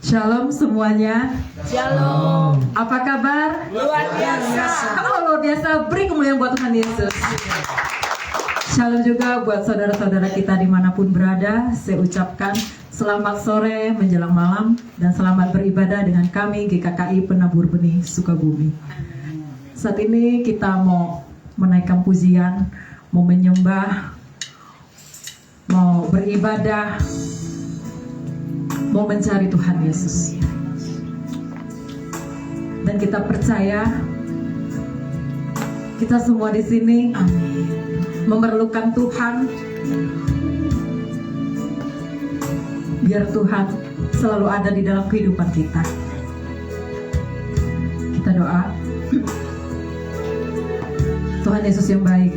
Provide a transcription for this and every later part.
Shalom semuanya. Shalom. Apa kabar? Luar biasa. Kalau luar biasa, beri kemuliaan buat Tuhan Yesus. Shalom juga buat saudara-saudara kita dimanapun berada. Saya ucapkan selamat sore menjelang malam dan selamat beribadah dengan kami GKKI Penabur Benih Sukabumi. Saat ini kita mau menaikkan pujian, mau menyembah, mau beribadah, mau mencari Tuhan Yesus. Dan kita percaya kita semua di sini memerlukan Tuhan. Biar Tuhan selalu ada di dalam kehidupan kita. Kita doa. Tuhan Yesus yang baik,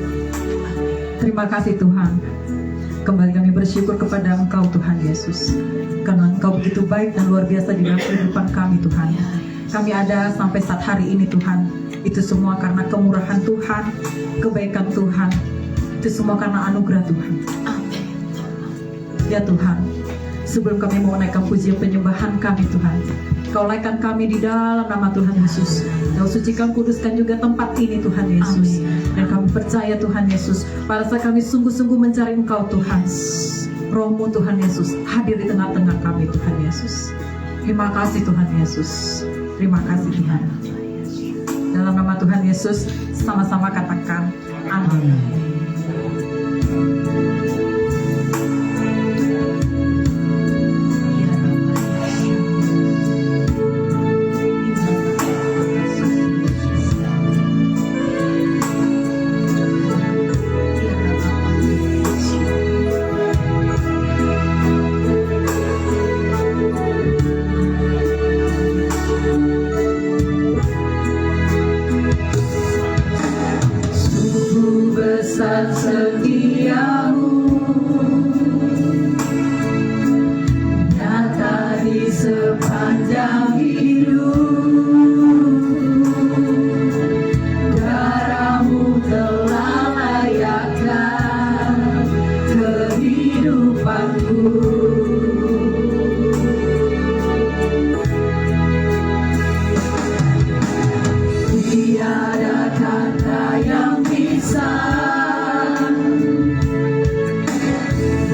terima kasih Tuhan. Kembali kami bersyukur kepada Engkau Tuhan Yesus, karena Engkau begitu baik dan luar biasa di dalam kehidupan kami Tuhan. Kami ada sampai saat hari ini Tuhan, itu semua karena kemurahan Tuhan, kebaikan Tuhan, itu semua karena anugerah Tuhan. Ya Tuhan, sebelum kami mau naikkan pujian penyembahan kami Tuhan, Kau naikkan kami di dalam nama Tuhan Yesus. Kau sucikan, kuduskan juga tempat ini Tuhan Yesus. Dan kami percaya Tuhan Yesus, pada saat kami sungguh-sungguh mencari Engkau Tuhan, Roh-Mu Tuhan Yesus hadir di tengah-tengah kami Tuhan Yesus. Terima kasih Tuhan Yesus. Terima kasih Tuhan. Dalam nama Tuhan Yesus, sama-sama katakan amin.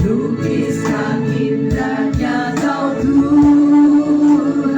Lukiskan indahnya Kau Tuhan.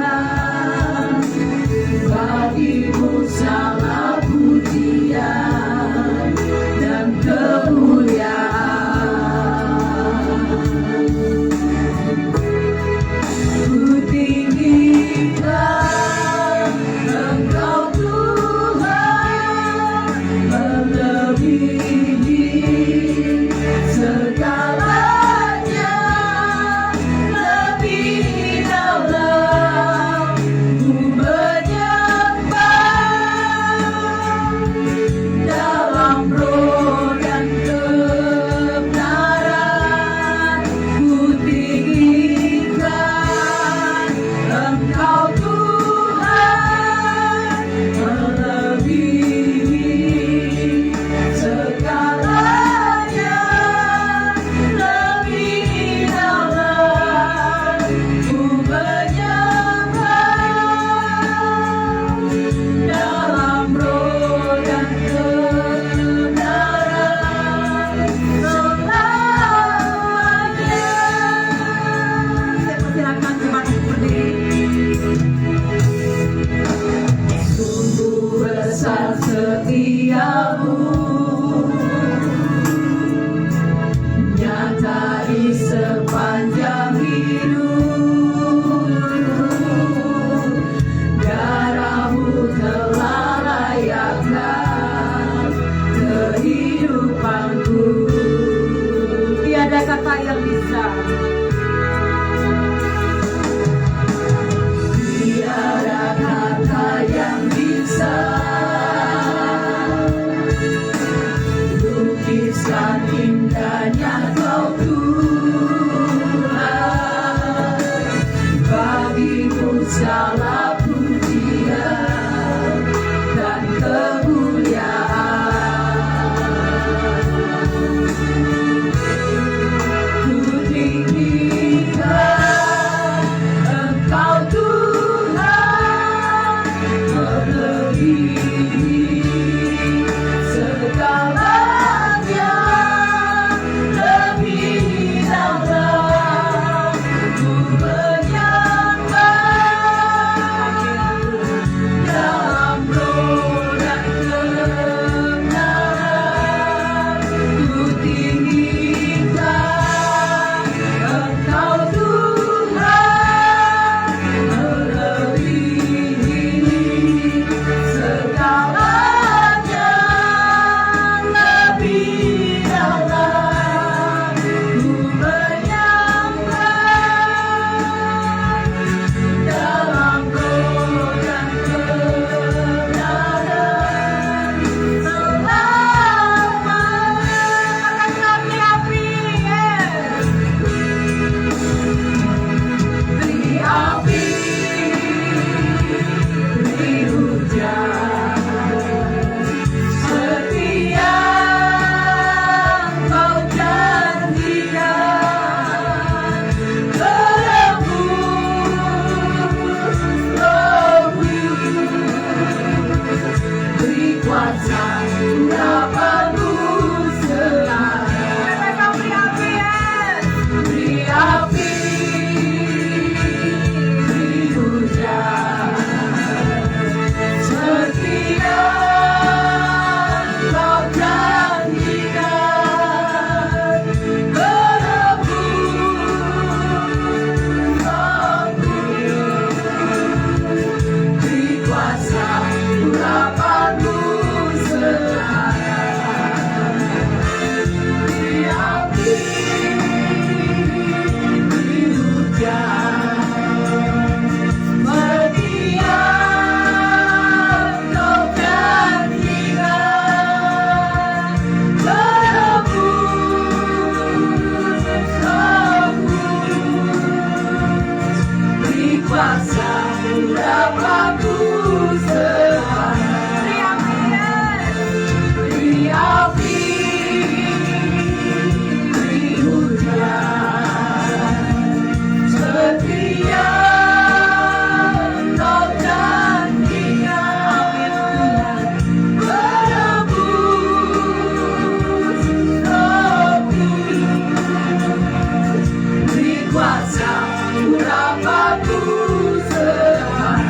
Bapa-Ku sekarang.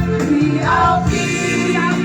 Beri api dari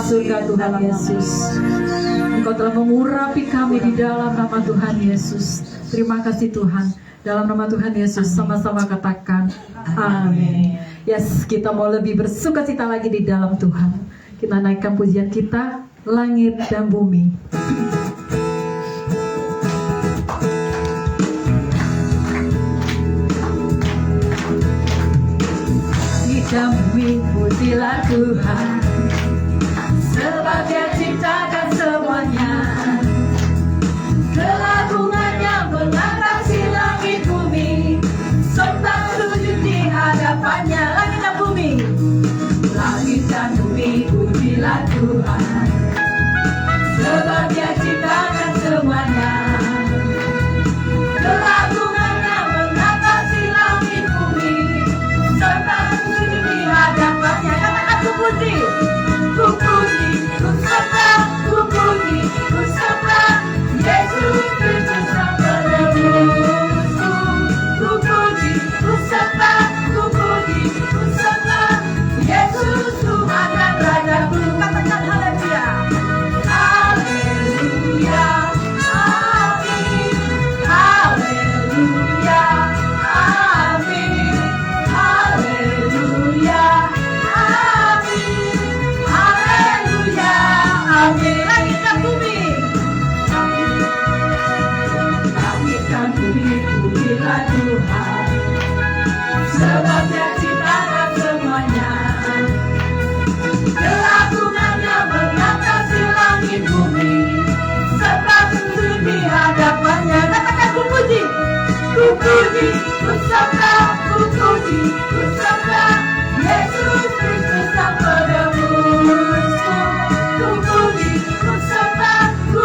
surga Tuhan Yesus. Engkau telah mengurapi kami di dalam nama Tuhan Yesus. Terima kasih Tuhan. Dalam nama Tuhan Yesus sama-sama katakan amin. Yes, kita mau lebih bersukacita lagi di dalam Tuhan. Kita naikkan pujian kita, langit dan bumi. Langit dan bumi pujilah Tuhan, sebab Dia ciptakan semuanya. Kelagungannya mengatasi langit bumi, serta sujud di hadapannya. Langit dan bumi, langit dan bumi pujilah Tuhan, sebab Dia ciptakan semuanya. Kelagungannya mengatasi langit bumi, serta sujud di hadapannya. Katakan ku puji, ku puji, ku sembah, ku puji, ku sembah Yesus Kristus Sang Penebusku. Ku puji, ku sembah, ku puji, ku sembah Yesus Tuhan dan Rajaku. Katakan haleluya, haleluya, amin, haleluya, amin, haleluya, amin, haleluya, amin. Langit dan bumi, langit dan bumi pujilah Tuhan, sebab Dia ciptakan semuanya. Kelagungannya mengatasi langit bumi, sebab sujud di hadapannya. Katakan ku puji, ku puji, ku sembah, ku puji, ku sembah Yesus Kristus Sang Penebusku. Ku puji, ku sembah, ku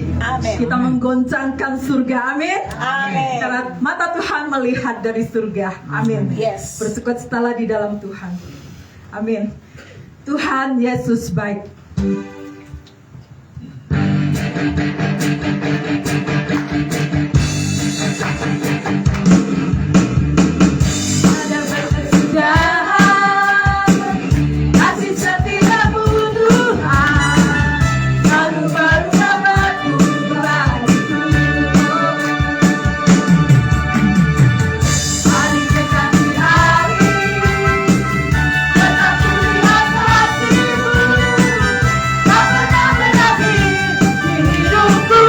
kali Amin. kita menggoncangkan surga. Amin. Amin. Karena mata Tuhan melihat dari surga. Amin. Yes. Bersukacitalah di dalam Tuhan. Amin. Tuhan Yesus baik. Ada berkesudahan, kasih setiamu Tuhan, selalu baru dapat bagiku. Hari dekati hari, tetap kulihat hatimu, tak pernah berakhir di hidupku.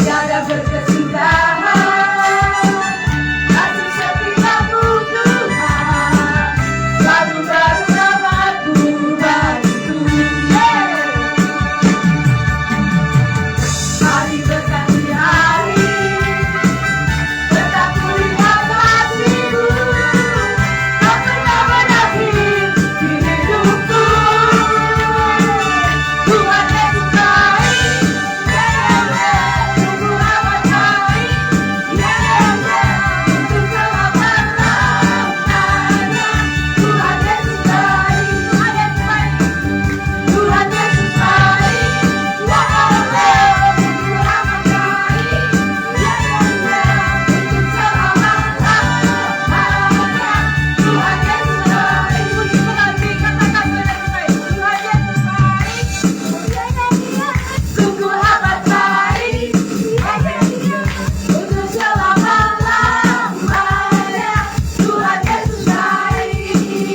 Tiada berkesudahan, kasih setiamu Tuhan, selalu baru dapat bagiku. Hari berganti hari, tetap kulihat kasih-Mu, tak pernah berakhir di hidupku. Tuhan Yesus baik, sungguh amat baik, untuk selama-lamanya. Tuhan Yesus baik, Tuhan Yesus baik, sungguh amat baik, untuk selama-lamanya. Tuhan Yesus baik, puji penanti katakan baik, Tuhan Yesus baik, sungguh amat baik, untuk selama-lamanya. Tuhan Yesus baik,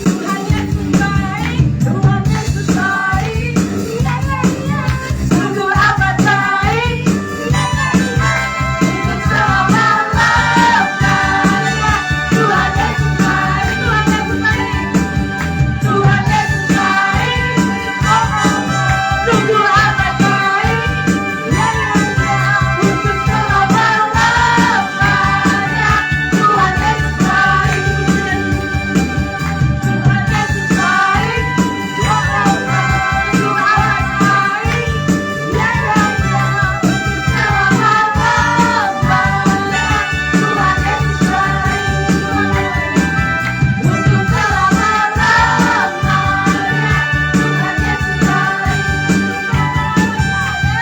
Tuhan Yesus baik, Tuhan Yesus baik, sungguh amat baik, untuk selama-lamanya. Tuhan Yesus baik, Tuhan Yesus baik, sungguh amat baik, untuk selama-lamanya. Tuhan Yesus baik, Tuhan Yesus baik, sungguh amat baik, untuk selama-lamanya. Tuhan Yesus baik, untuk selama-lamanya. Tuhan Yesus baik,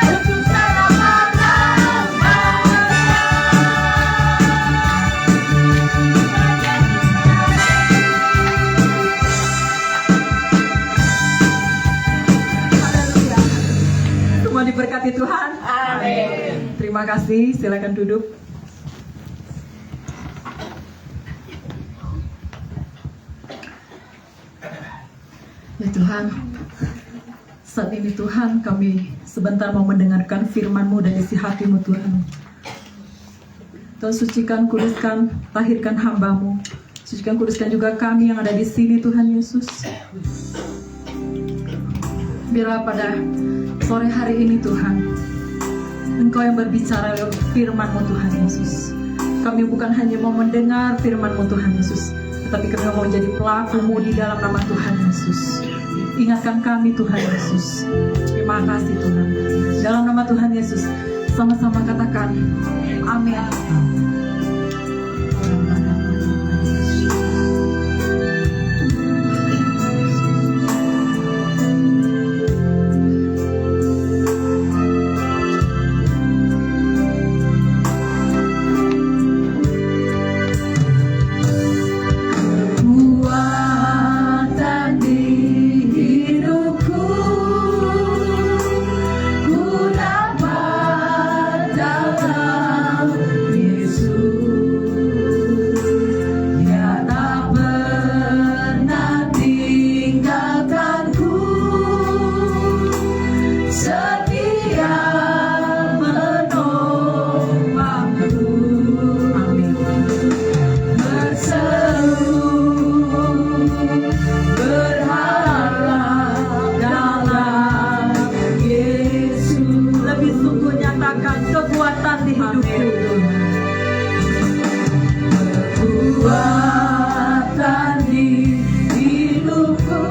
untuk selama-lamanya. Semua diberkati Tuhan. Amin. Terima kasih, silakan duduk. Ya Tuhan, saat ini Tuhan kami sebentar mau mendengarkan firman-Mu dan isi hati-Mu Tuhan. Tuhan sucikan, kuduskan, lahirkan hamba-Mu. Sucikan, kuduskan juga kami yang ada di sini Tuhan Yesus. Biarlah pada sore hari ini Tuhan, Engkau yang berbicara lewat firman-Mu Tuhan Yesus. Kami bukan hanya mau mendengar firman-Mu Tuhan Yesus, tetapi kami mau menjadi pelaku-Mu di dalam nama Tuhan Yesus. Ingatkan kami Tuhan Yesus. Terima kasih Tuhan. Dalam nama Tuhan Yesus, sama-sama katakan amin. Kuatan di hidupku, ku dapat dalam Yesus. Tuhan, kekuatan di hidupku. Kekuatan di hidupku,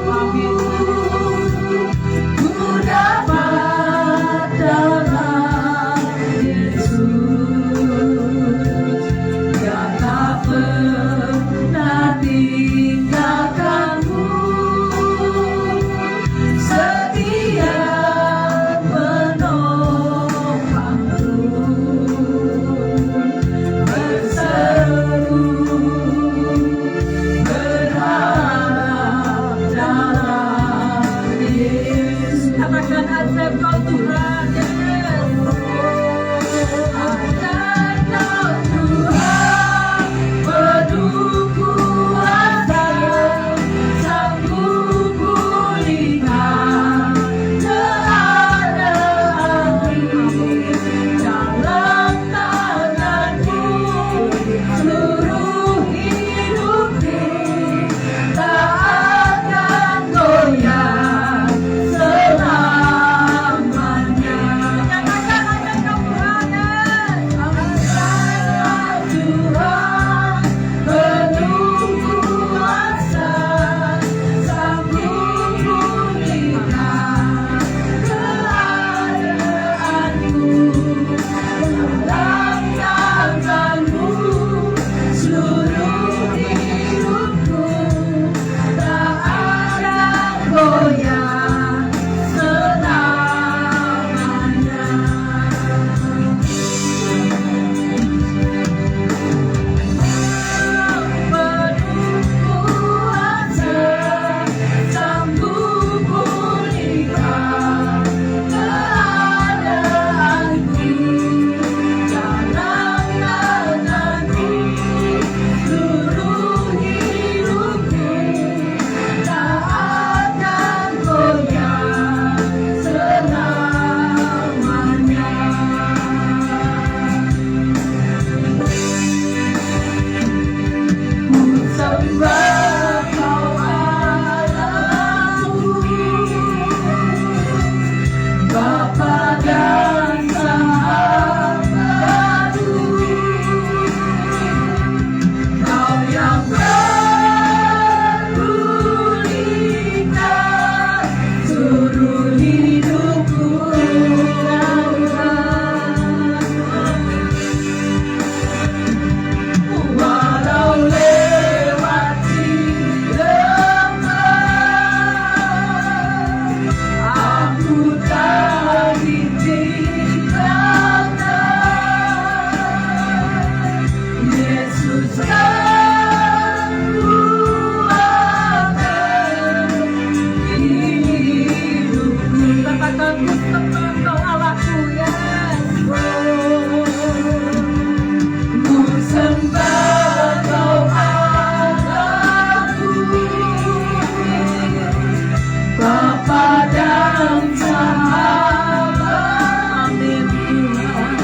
ku dapat dalam Yesus yang tak pernah tinggalkanku, setia menopangku, berseru berharap dalam Yesus. Katakan azab kau Tuhan, azab kau Tuhan, penuh kuasa, sanggup pulihkan keadaanku, dalam tanganmu seluruh hidupku tak akan goyah selamanya. Nyatakan azab kau Tuhan, azab Tuhan, penuh kuasa, sanggup pulihkan keadaanku, dalam tanganmu seluruh hidupku tak akan goyah selamanya. Penuh kuasa, sanggup pulihkan keadaanku, dalam tanganmu seluruh hidupku tak akan goyah selamanya. Ku sembah kau Allahku, Bapa dan Sahabatku, Kau yang memulihkan seluruh hidupku, walau lewati lembah, aku tak ditinggalkan. Yesus kan kuatkan hidupku. Katakan ku sembah kau Allahku, ya. Ku sembah kau Allahku, Bapa dan Sahabat. Amin Tuhan,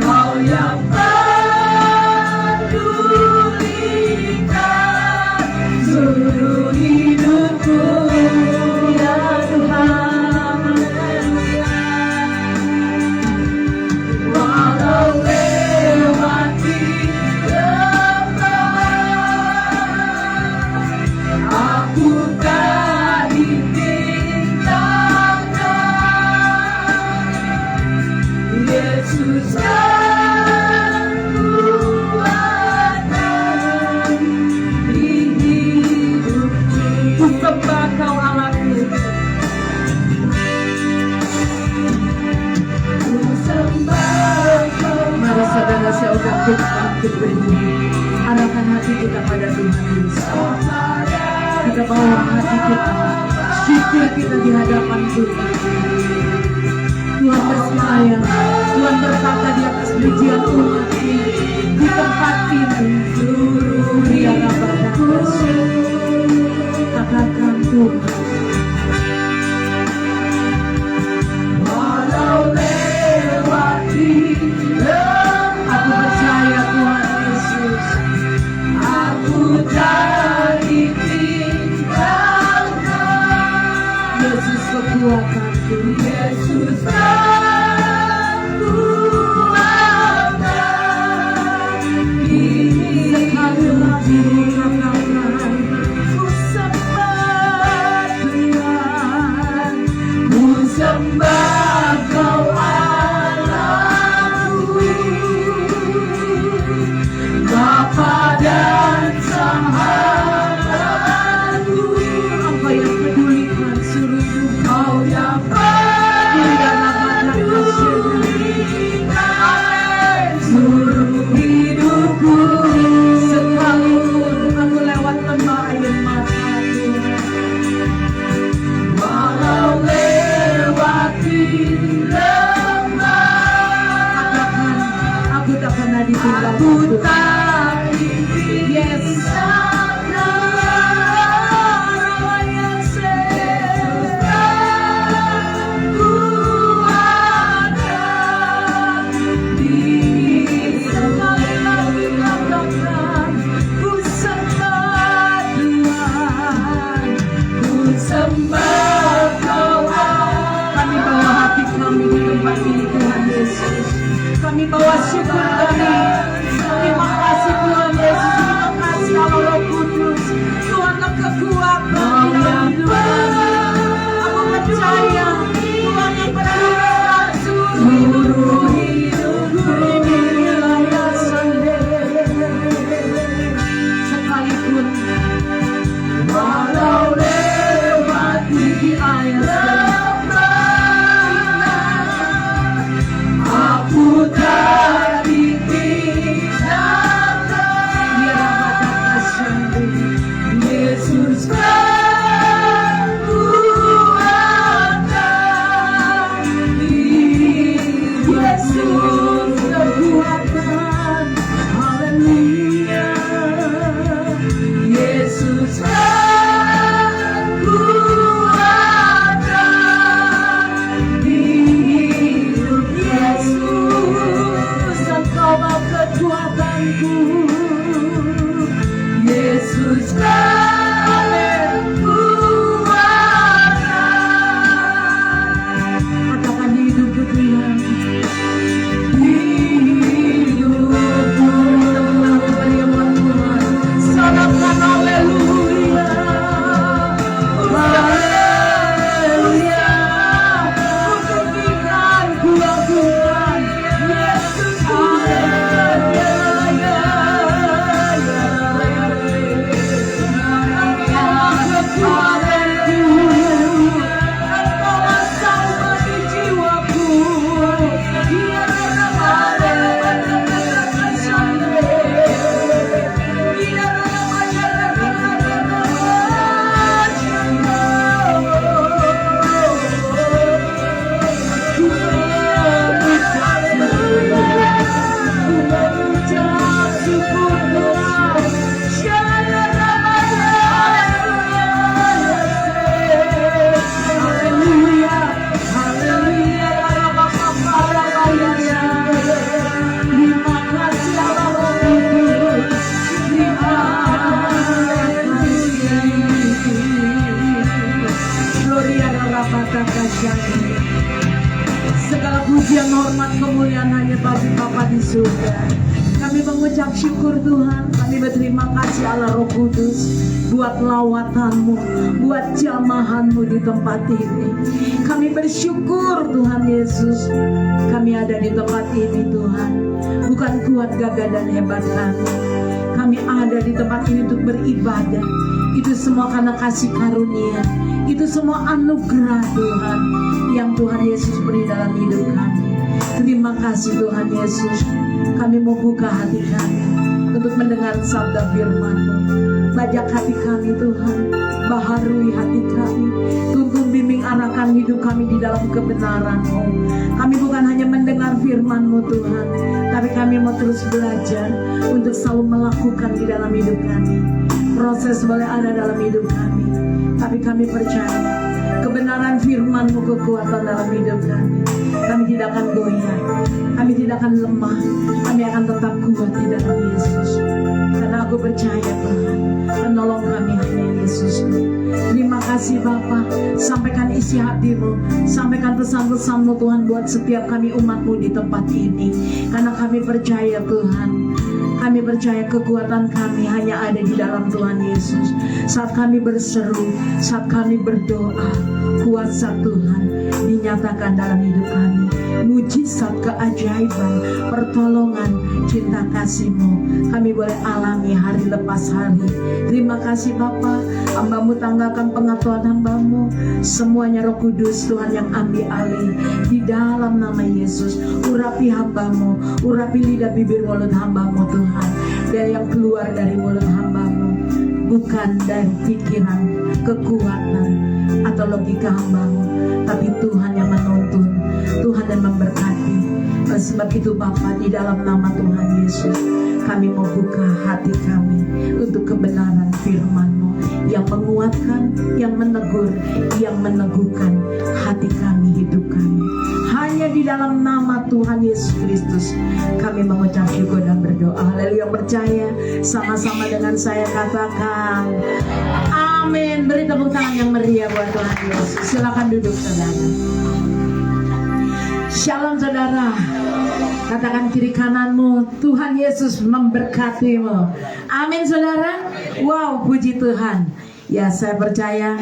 Kau yang pedulihkan seluruh hidupku, ya Tuhan. Walau lewati lembah, aku tak ditinggalkan. Yesus kan kuatkan hidupku. Ku sembah kau Allahku, ku sembah kau. Mari saudara saya undang kita bangkit berdiri, arahkan hati kita pada Tuhan Yesus. Kita bawa hati kita, syukur kita di hadapan Tuhan. Tuhan bersemayam, Tuhan berkata di atas pujian umat di tempat ini. Dia rapat katakan Tuhan, walau lewati lembah, aku percaya Tuhan Yesus, aku tak ditinggalkan. Yesus kekuatanku, Yesus Aku tak yes. Kami bawa syukur kami. Terima kasih Tuhan Yesus. Terima kasih Allah Roh Kudus. Tuhan kekuatan di dalam hidup. Aku percaya Tuhan yang berdaulat seluruh hidupku ini layak sendiri. Sekalipun walau lewati air aku tak dipindah. Biar kata Yesus kekuatan, Yesus kekuatan, haleluya. Yesus Yesus kekuatan. Katakan hidupku Tuhan, hidupku telah firman Tuhan. Sorakan haleluya, haleluya. Kutukikan ku lakukan Yesus haleluya. Segala pujian, hormat, kemuliaan hanya bagi Bapa di surga. Kami mengucap syukur Tuhan. Kami berterima kasih Allah Roh Kudus buat lawatanmu, buat jamahanmu di tempat ini. Kami bersyukur Tuhan Yesus. Kami ada di tempat ini Tuhan, bukan kuat gagah dan hebat kami. Kami ada di tempat ini untuk beribadah. Itu semua karena kasih karunia. Itu semua anugerah Tuhan yang Tuhan Yesus beri dalam hidup kami. Terima kasih Tuhan Yesus. Kami mau buka hati kami untuk mendengar sabda firman-Mu. Bajak hati kami Tuhan, baharui hati kami, tuntun bimbing arahkan hidup kami di dalam kebenaran-Mu. Kami bukan hanya mendengar firman-Mu Tuhan, tapi kami mau terus belajar untuk selalu melakukan di dalam hidup kami. Proses boleh ada dalam hidup kami, tapi kami percaya kebenaran firman-Mu kekuatan dalam hidup kami. Kami tidak akan goyah, kami tidak akan lemah, kami akan tetap kuat di dalam Yesus. Karena aku percaya Tuhan, penolong kami hanya Yesus. Terima kasih Bapa. Sampaikan isi hati-Mu, sampaikan pesan-pesan-Mu Tuhan buat setiap kami umat-Mu di tempat ini. Karena kami percaya Tuhan, kami percaya kekuatan kami hanya ada di dalam Tuhan Yesus. Saat kami berseru, saat kami berdoa, kuasa Tuhan dinyatakan dalam hidup kami. Mujizat, keajaiban, pertolongan, cinta kasih-Mu kami boleh alami hari lepas hari. Terima kasih Bapa. Hamba-Mu tanggalkan pengetahuan Hamba-Mu. Semuanya Roh Kudus Tuhan yang ambil alih di dalam nama Yesus. Urapi Hamba-Mu, urapi lidah bibir mulut Hamba-Mu Tuhan. Biar yang keluar dari mulut Hamba-Mu bukan dari pikiran, kekuatan, atau logika Hamba-Mu, tapi Tuhan yang menuntun, Tuhan yang memberkati. Sebab itu Bapa, di dalam nama Tuhan Yesus kami mau buka hati kami untuk kebenaran firman-Mu yang menguatkan, yang menegur, yang meneguhkan hati kami, hidup kami. Hanya di dalam nama Tuhan Yesus Kristus kami mengucap syukur dan berdoa. Haleluya. Percaya sama-sama dengan saya katakan amin. Beri tepuk tangan yang meriah buat Tuhan Yesus. Silakan duduk saudara. Shalom saudara. Katakan kiri kananmu, Tuhan Yesus memberkatimu. Amin saudara. Wow, puji Tuhan. Ya, saya percaya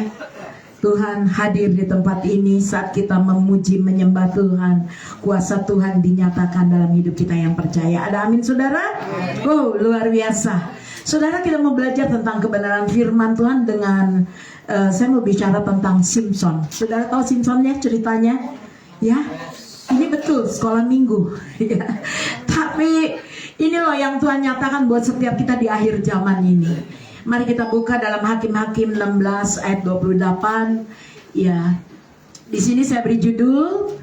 Tuhan hadir di tempat ini saat kita memuji, menyembah Tuhan. Kuasa Tuhan dinyatakan dalam hidup kita yang percaya. Ada amin saudara? Oh, luar biasa. Saudara, kita mau belajar tentang kebenaran firman Tuhan dengan saya mau bicara tentang Simpson. Saudara tahu Simpsonnya, ceritanya? Ya, ini betul sekolah minggu. Ya. Tapi ini loh yang Tuhan nyatakan buat setiap kita di akhir zaman ini. Mari kita buka dalam Hakim-Hakim 16 ayat 28. Ya, di sini saya beri judul,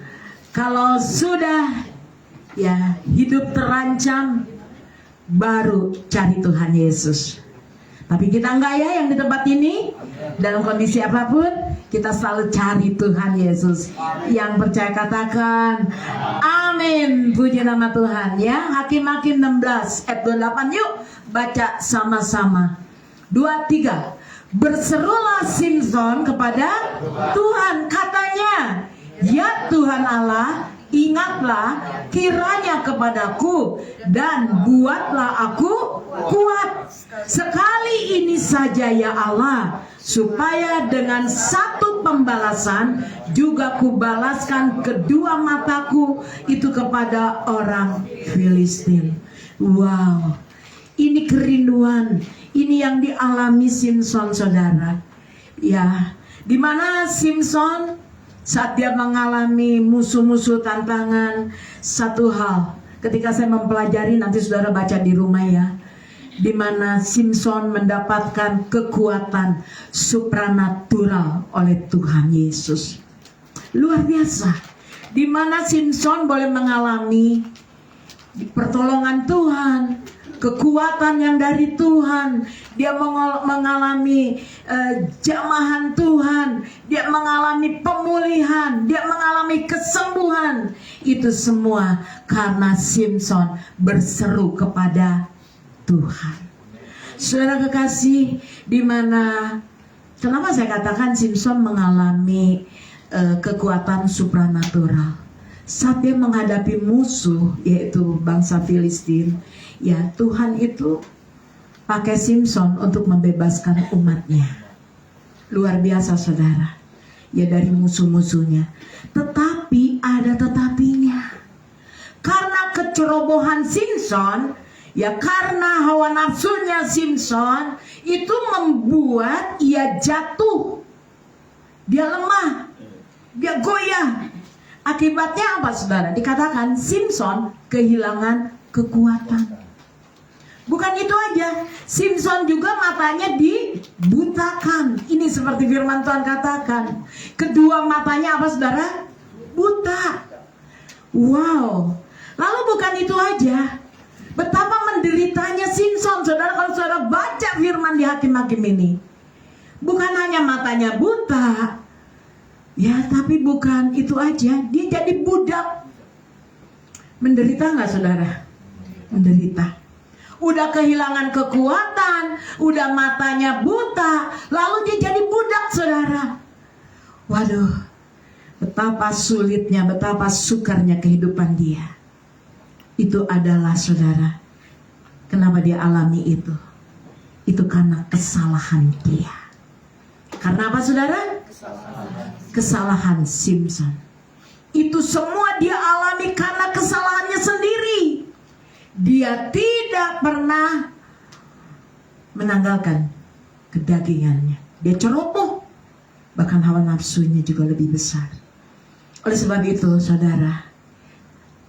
kalau sudah ya hidup terancam, baru cari Tuhan Yesus. Tapi kita enggak ya yang di tempat ini. Dalam kondisi apapun kita selalu cari Tuhan Yesus. Yang percaya katakan amin. Puji nama Tuhan ya. Hakim-Hakim 16 ayat 28. Yuk baca sama-sama. 2, 3. Berserulah Simpson kepada Tuhan, katanya, ya Tuhan Allah, ingatlah kiranya kepadaku dan buatlah aku kuat sekali ini saja ya Allah, supaya dengan satu pembalasan juga kubalaskan kedua mataku itu kepada orang Filistin. Wow, ini kerinduan, ini yang dialami Simpson saudara. Ya, dimana Simpson saat dia mengalami musuh-musuh, tantangan, satu hal ketika saya mempelajari, nanti saudara baca di rumah ya, di mana Simpson mendapatkan kekuatan supranatural oleh Tuhan Yesus. Luar biasa. Di mana Simpson boleh mengalami pertolongan Tuhan, kekuatan yang dari Tuhan. Dia mengalami jamahan Tuhan. Dia mengalami pemulihan. Dia mengalami kesembuhan. Itu semua karena Simpson berseru kepada Tuhan. Saudara kekasih, di mana kenapa saya katakan Simpson mengalami kekuatan supranatural? Saat dia menghadapi musuh, yaitu bangsa Filistin, ya Tuhan itu pakai Simpson untuk membebaskan umatnya. Luar biasa saudara. Ya, dari musuh-musuhnya. Tetapi ada tetapinya. Karena kecerobohan Simpson, ya karena hawa nafsunya Simpson, itu membuat ia jatuh. Dia lemah. Dia goyah. Akibatnya apa saudara? Dikatakan Simpson kehilangan kekuatan. Bukan itu aja, Simpson juga matanya dibutakan. Ini seperti firman Tuhan katakan. Kedua matanya apa saudara? Buta. Wow. Lalu bukan itu aja, betapa menderitanya Simpson saudara. Kalau saudara baca firman di Hakim-Hakim ini, bukan hanya matanya buta, ya, tapi bukan itu aja, dia jadi budak. Menderita nggak saudara? Menderita. Udah kehilangan kekuatan, udah matanya buta, lalu dia jadi budak saudara. Waduh, betapa sulitnya, betapa sukarnya kehidupan dia. Itu adalah saudara, kenapa dia alami itu? Itu karena kesalahan dia. Karena apa saudara? Kesalahan Simpson. Itu semua dia alami karena kesalahannya sendiri. Dia tidak pernah menanggalkan kedagingannya. Dia ceroboh. Bahkan hawa nafsunya juga lebih besar. Oleh sebab itu saudara,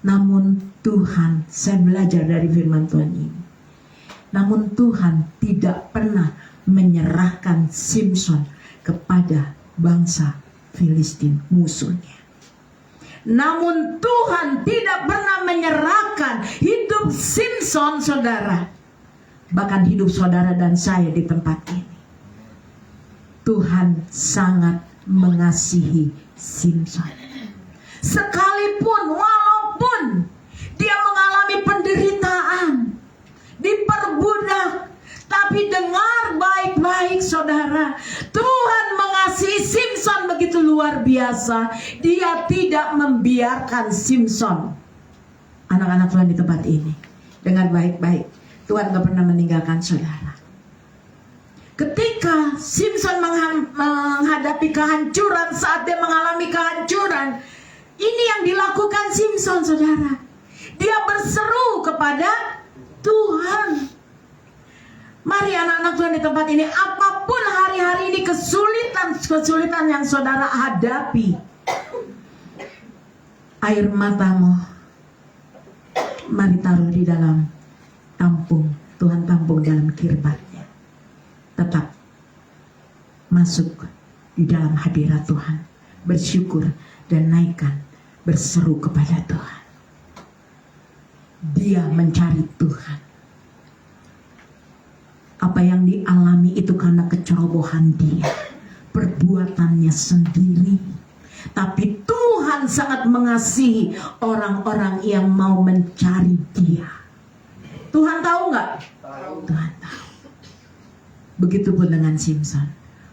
namun Tuhan, saya belajar dari firman Tuhan ini, namun Tuhan tidak pernah menyerahkan Simpson kepada bangsa Filistin, musuhnya. Namun Tuhan tidak pernah menyerahkan hidup Simpson Simson, saudara, bahkan hidup saudara dan saya di tempat ini, Tuhan sangat mengasihi Simson. Sekalipun walaupun dia mengalami penderitaan, diperbudak, tapi dengar baik-baik saudara, Tuhan mengasihi Simson begitu luar biasa. Dia tidak membiarkan Simson. Anak-anak Tuhan di tempat ini, dengar baik-baik, Tuhan gak pernah meninggalkan saudara. Ketika Simson menghadapi kehancuran, saat dia mengalami kehancuran, ini yang dilakukan Simson, saudara. Dia berseru kepada Tuhan. Mari anak-anak Tuhan di tempat ini, apapun hari-hari ini kesulitan yang saudara hadapi, air matamu mari taruh di dalam tampung. Tuhan tampung dalam kirbatnya. Tetap masuk di dalam hadirat Tuhan, bersyukur dan naikkan, berseru kepada Tuhan. Dia mencari Tuhan. Apa yang dialami itu karena kecerobohan dia, perbuatannya sendiri. Tapi Tuhan sangat mengasihi orang-orang yang mau mencari dia. Tuhan tahu nggak? Tuhan tahu. Begitupun dengan Simson.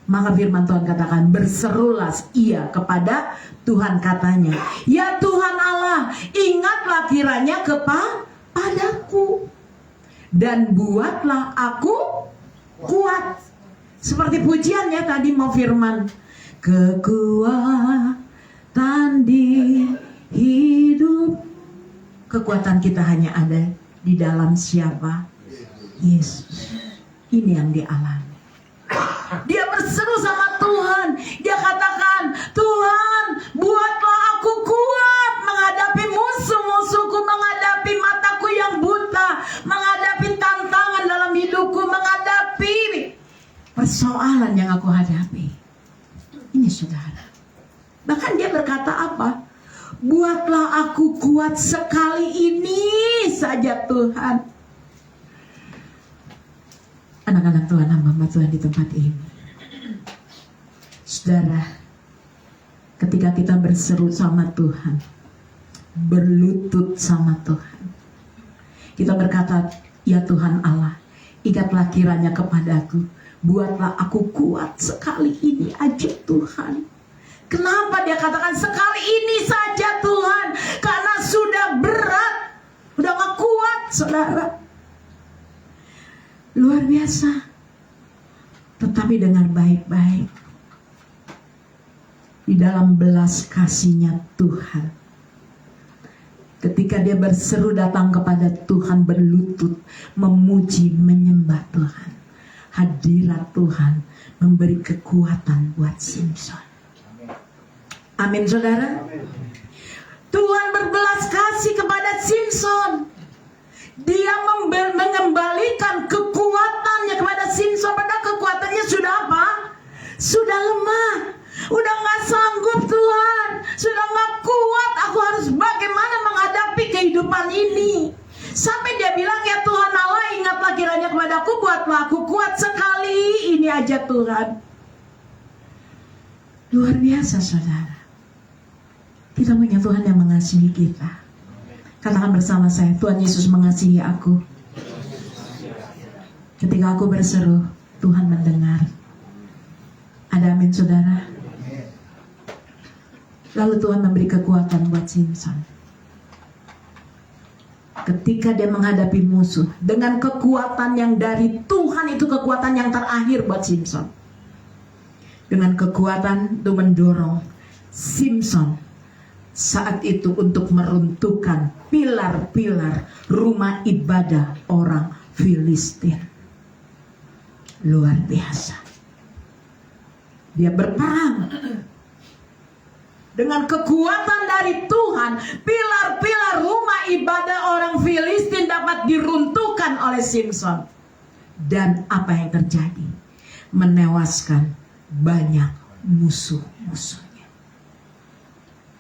Maka firman Tuhan katakan, berserulah ia kepada Tuhan, katanya, ya Tuhan Allah, ingatlah kiranya kepadaku dan buatlah aku kuat. Seperti pujiannya tadi mau firman, kekuatan di hidup. Kekuatan kita hanya ada di dalam siapa? Yesus. Ini yang dialami. Dia berseru sama Tuhan. Dia katakan, Tuhan, buatlah aku kuat menghadapi musuh-musuhku, menghadapi mataku yang buta, menghadapi tantangan dalam hidupku, menghadapi persoalan yang aku hadapi. Ini saudara. Bahkan dia berkata apa? Buatlah aku kuat sekali ini saja Tuhan. Anak-anak Tuhan, hamba Tuhan di tempat ini, saudara, ketika kita berseru sama Tuhan, berlutut sama Tuhan, kita berkata, ya Tuhan Allah, ingatlah kiranya kepadaku, buatlah aku kuat sekali ini aja Tuhan. Kenapa dia katakan sekali ini saja Tuhan? Karena sudah berat, udah gak kuat saudara. Luar biasa. Tetapi dengar baik-baik, di dalam belas kasihnya Tuhan, ketika dia berseru datang kepada Tuhan, berlutut, memuji, menyembah Tuhan, hadirat Tuhan memberi kekuatan buat Simson. Amin saudara. Tuhan berbelas kasih kepada Simson. Dia mengembalikan kekuatannya kepada Simson. Padahal kekuatannya sudah apa? Sudah lemah. Udah gak sanggup Tuhan. Sudah gak kuat. Aku harus bagaimana menghadapi kehidupan ini. Sampai dia bilang, ya Tuhan Allah, ingatlah kiranya kepadaku, buatlah aku kuat sekali ini aja Tuhan. Luar biasa saudara. Kita punya Tuhan yang mengasihi kita. Katakan bersama saya, Tuhan Yesus mengasihi aku. Ketika aku berseru, Tuhan mendengar. Ada amin saudara? Lalu Tuhan memberi kekuatan buat Simson. Ketika dia menghadapi musuh, dengan kekuatan yang dari Tuhan, itu kekuatan yang terakhir buat Simson. Dengan kekuatan itu mendorong Simson saat itu untuk meruntuhkan pilar-pilar rumah ibadah orang Filistin. Luar biasa. Dia berperang dengan kekuatan dari Tuhan. Pilar-pilar rumah ibadah orang Filistin dapat diruntuhkan oleh Simson. Dan apa yang terjadi? Menewaskan banyak musuh-musuhnya.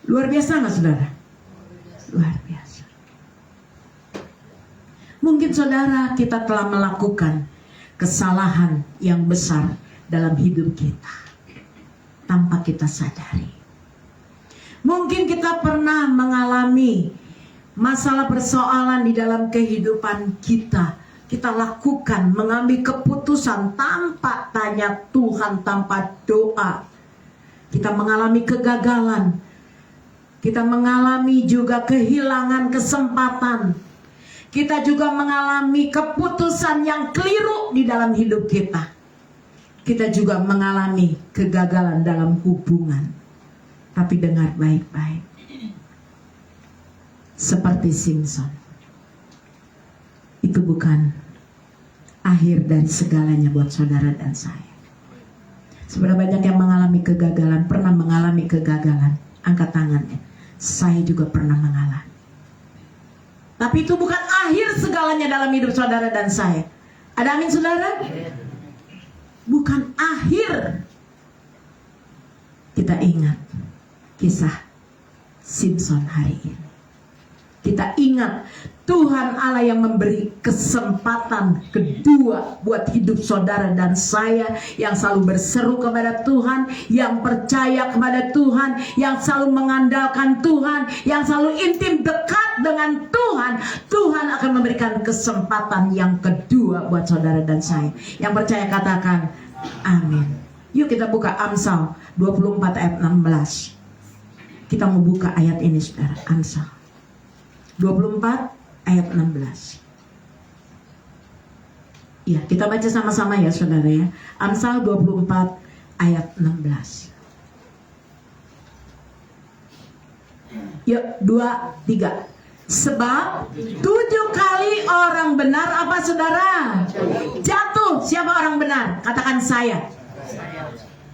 Luar biasa nggak saudara? Luar biasa. Mungkin saudara kita telah melakukan kesalahan yang besar dalam hidup kita tanpa kita sadari. Mungkin kita pernah mengalami masalah persoalan di dalam kehidupan kita. Kita lakukan, mengambil keputusan tanpa tanya Tuhan, tanpa doa. Kita mengalami kegagalan. Kita mengalami juga kehilangan kesempatan. Kita juga mengalami keputusan yang keliru di dalam hidup kita. Kita juga mengalami kegagalan dalam hubungan. Tapi dengar baik-baik. Seperti Simson. Itu bukan akhir dari segalanya buat saudara dan saya. Seberapa banyak yang mengalami kegagalan, pernah mengalami kegagalan. Angkat tangannya. Saya juga pernah mengalami. Tapi itu bukan akhir segalanya dalam hidup saudara dan saya. Ada amin saudara? Bukan akhir. Kita ingat kisah Simson hari ini. Kita ingat Tuhan Allah yang memberi kesempatan kedua buat hidup saudara dan saya, yang selalu berseru kepada Tuhan, yang percaya kepada Tuhan, yang selalu mengandalkan Tuhan, yang selalu intim dekat dengan Tuhan. Tuhan akan memberikan kesempatan yang kedua buat saudara dan saya. Yang percaya katakan amin. Yuk kita buka Amsal 24 ayat 16. Kita mau buka ayat ini saudara. Amsal 24 ayat 16. Ya, kita baca sama-sama ya saudara ya. Amsal 24 ayat 16. Yuk, 2, 3. Sebab 7 kali orang benar apa saudara? Jatuh. Siapa orang benar? Katakan saya.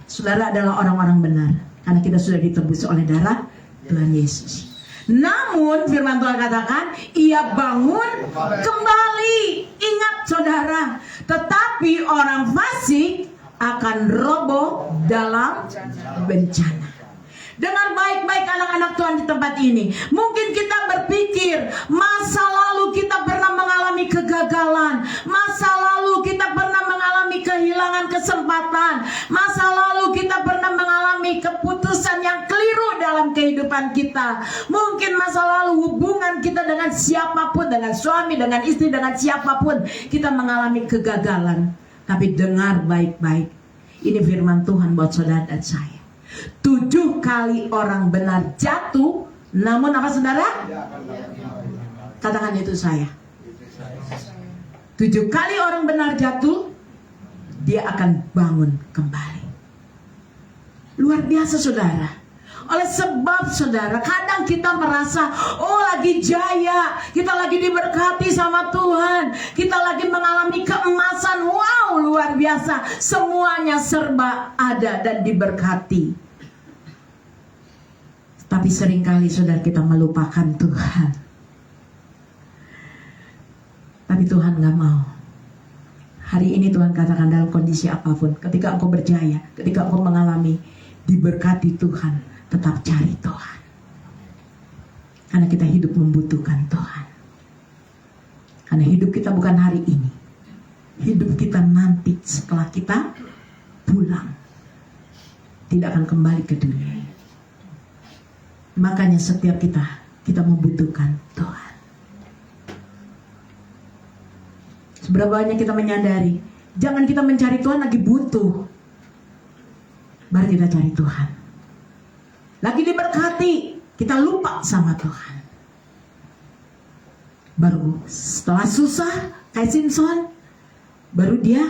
Saudara adalah orang-orang benar, karena kita sudah ditebus oleh darah Tuhan Yesus. Namun firman Tuhan katakan, ia bangun kembali. Ingat saudara, tetapi orang fasik akan roboh dalam bencana. Dengar baik-baik anak-anak Tuhan di tempat ini. Mungkin kita berpikir masa lalu kita pernah mengalami kegagalan, masa lalu kita pernah mengalami kehilangan kesempatan, masa lalu kita pernah mengalami keputusan yang keliru dalam kehidupan kita. Mungkin masa lalu hubungan kita dengan siapapun, dengan suami, dengan istri, dengan siapapun, kita mengalami kegagalan. Tapi dengar baik-baik, ini firman Tuhan buat saudara dan saya. 7 kali orang benar jatuh, namun apa saudara? Katakan itu saya. 7 kali orang benar jatuh, dia akan bangun kembali. Luar biasa saudara. Oleh sebab saudara, kadang kita merasa, oh lagi jaya, kita lagi diberkati sama Tuhan, kita lagi mengalami keemasan. Wow, luar biasa, semuanya serba ada dan diberkati. Tapi seringkali saudara kita melupakan Tuhan. Tapi Tuhan gak mau. Hari ini Tuhan katakan dalam kondisi apapun, ketika engkau berjaya, ketika engkau mengalami diberkati Tuhan, tetap cari Tuhan. Karena kita hidup membutuhkan Tuhan. Karena hidup kita bukan hari ini. Hidup kita nanti setelah kita pulang. Tidak akan kembali ke dunia. Makanya setiap kita membutuhkan Tuhan. Seberapa banyak kita menyadari, jangan kita mencari Tuhan lagi butuh, baru kita cari Tuhan. Lagi diberkati, kita lupa sama Tuhan. Baru setelah susah, kayak Simson, baru dia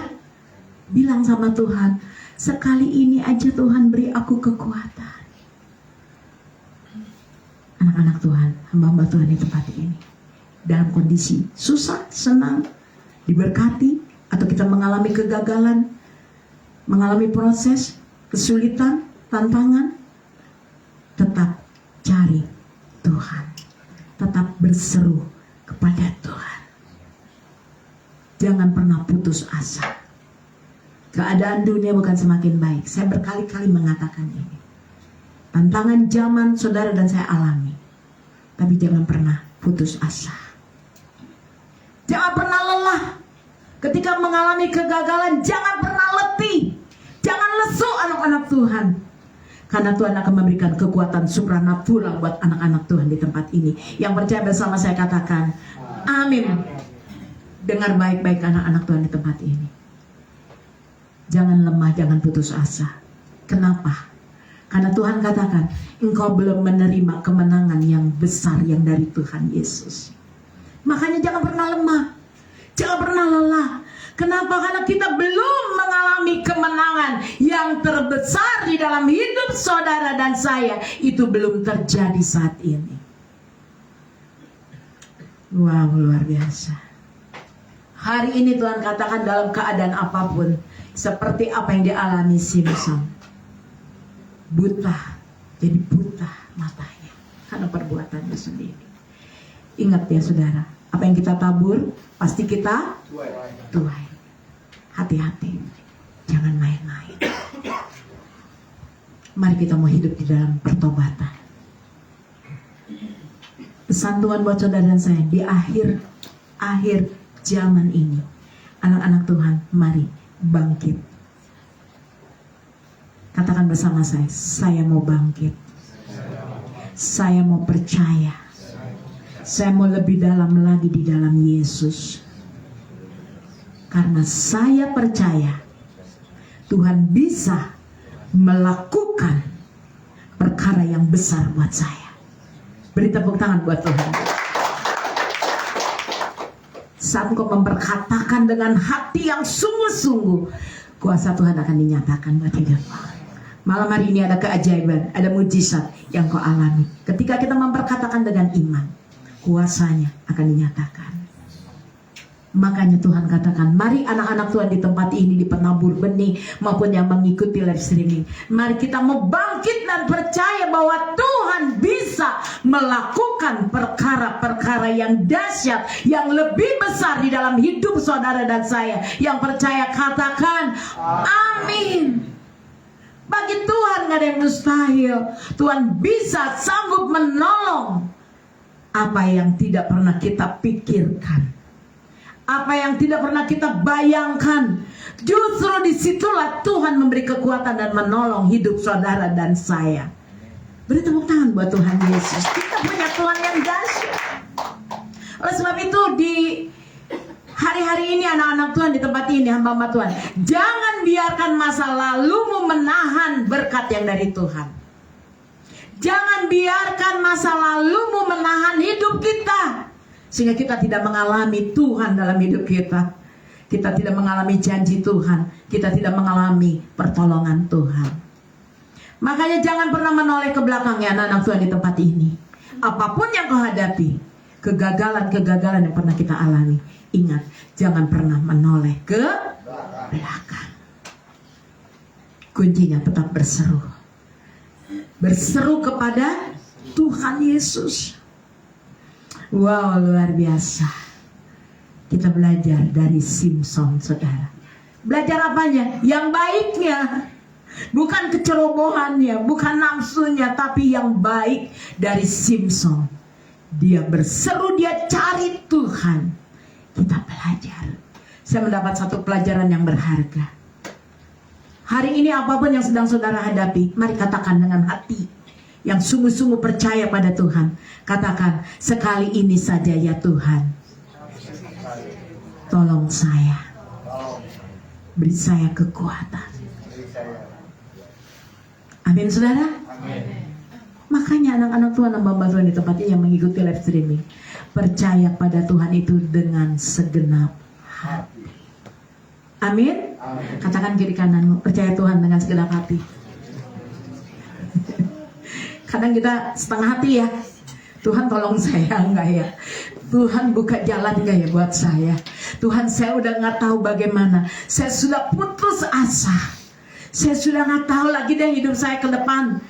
bilang sama Tuhan, sekali ini aja Tuhan beri aku kekuatan. Anak-anak Tuhan, hamba-hamba Tuhan di tempat ini, dalam kondisi susah, senang, diberkati, atau kita mengalami kegagalan, mengalami proses, kesulitan, tantangan, tetap cari Tuhan, tetap berseru kepada Tuhan. Jangan pernah putus asa. Keadaan dunia bukan semakin baik. Saya berkali-kali mengatakan ini. Tantangan zaman saudara dan saya alami. Tapi jangan pernah putus asa. Jangan pernah lelah. Ketika mengalami kegagalan, jangan pernah letih. Jangan lesu anak-anak Tuhan. Karena Tuhan akan memberikan kekuatan supranatural buat anak-anak Tuhan di tempat ini. Yang percaya bersama saya katakan, amin. Dengar baik-baik anak-anak Tuhan di tempat ini. Jangan lemah, jangan putus asa. Kenapa? Karena Tuhan katakan, engkau belum menerima kemenangan yang besar yang dari Tuhan Yesus. Makanya jangan pernah lemah. Jangan pernah lelah. Kenapa? Karena kita belum mengalami kemenangan yang terbesar di dalam hidup saudara dan saya. Itu belum terjadi saat ini. Wow, luar biasa. Hari ini Tuhan katakan dalam keadaan apapun, seperti apa yang dialami Simson. Buta, jadi buta matanya karena perbuatannya sendiri. Ingat ya saudara, apa yang kita tabur pasti kita tuai. Hati-hati, jangan main-main. Mari kita mau hidup di dalam pertobatan. Pesan Tuhan buat saudara dan saya di akhir zaman ini, anak-anak Tuhan, mari bangkit. Katakan bersama saya mau bangkit. Saya mau percaya. Saya mau lebih dalam lagi di dalam Yesus. Karena saya percaya Tuhan bisa melakukan perkara yang besar buat saya. Beri tepuk tangan buat Tuhan. Saat engkau memperkatakan dengan hati yang sungguh-sungguh, kuasa Tuhan akan dinyatakan buat hidupmu. Malam hari ini ada keajaiban, ada mujizat yang kau alami. Ketika kita memperkatakan dengan iman, kuasanya akan dinyatakan. Makanya Tuhan katakan, mari anak-anak Tuhan di tempat ini, di penabur benih maupun yang mengikuti live streaming, mari kita mau bangkit dan percaya bahwa Tuhan bisa melakukan perkara-perkara yang dahsyat, yang lebih besar di dalam hidup saudara dan saya. Yang percaya katakan amin. Bagi Tuhan gak ada yang mustahil. Tuhan bisa sanggup menolong apa yang tidak pernah kita pikirkan, apa yang tidak pernah kita bayangkan. Justru disitulah Tuhan memberi kekuatan dan menolong hidup saudara dan saya. Beri tepuk tangan buat Tuhan Yesus. Kita punya Tuhan yang dahsyat. Oleh sebab itu di hari-hari ini anak-anak Tuhan di tempat ini, hamba-hamba Tuhan, jangan biarkan masa lalumu menahan berkat yang dari Tuhan. Jangan biarkan masa lalumu menahan hidup kita, sehingga kita tidak mengalami Tuhan dalam hidup kita. Kita tidak mengalami janji Tuhan. Kita tidak mengalami pertolongan Tuhan. Makanya jangan pernah menoleh ke belakang ya anak-anak Tuhan di tempat ini. Apapun yang kau hadapi, kegagalan-kegagalan yang pernah kita alami, ingat, jangan pernah menoleh ke belakang. Kuncinya tetap berseru. Berseru kepada Tuhan Yesus. Wow, luar biasa. Kita belajar dari Simson, saudara. Belajar apanya? Yang baiknya. Bukan kecerobohannya, bukan nafsunya, tapi yang baik dari Simson. Dia berseru, dia cari Tuhan. Kita belajar. Saya mendapat satu pelajaran yang berharga. Hari ini apapun yang sedang saudara hadapi, mari katakan dengan hati yang sungguh-sungguh percaya pada Tuhan. Katakan, sekali ini saja ya Tuhan, tolong saya, beri saya kekuatan. Amin saudara. Makanya anak-anak Tuhan, hamba Tuhan di tempat ini yang mengikuti live streaming, percaya pada Tuhan itu dengan segenap hati. Amin. Katakan kiri kananmu, percaya Tuhan dengan segenap hati. Kadang kita setengah hati ya. Tuhan tolong saya enggak ya? Tuhan buka jalan enggak ya buat saya? Tuhan, saya udah nggak tahu bagaimana. Saya sudah putus asa. Saya sudah nggak tahu lagi deh hidup saya ke depan.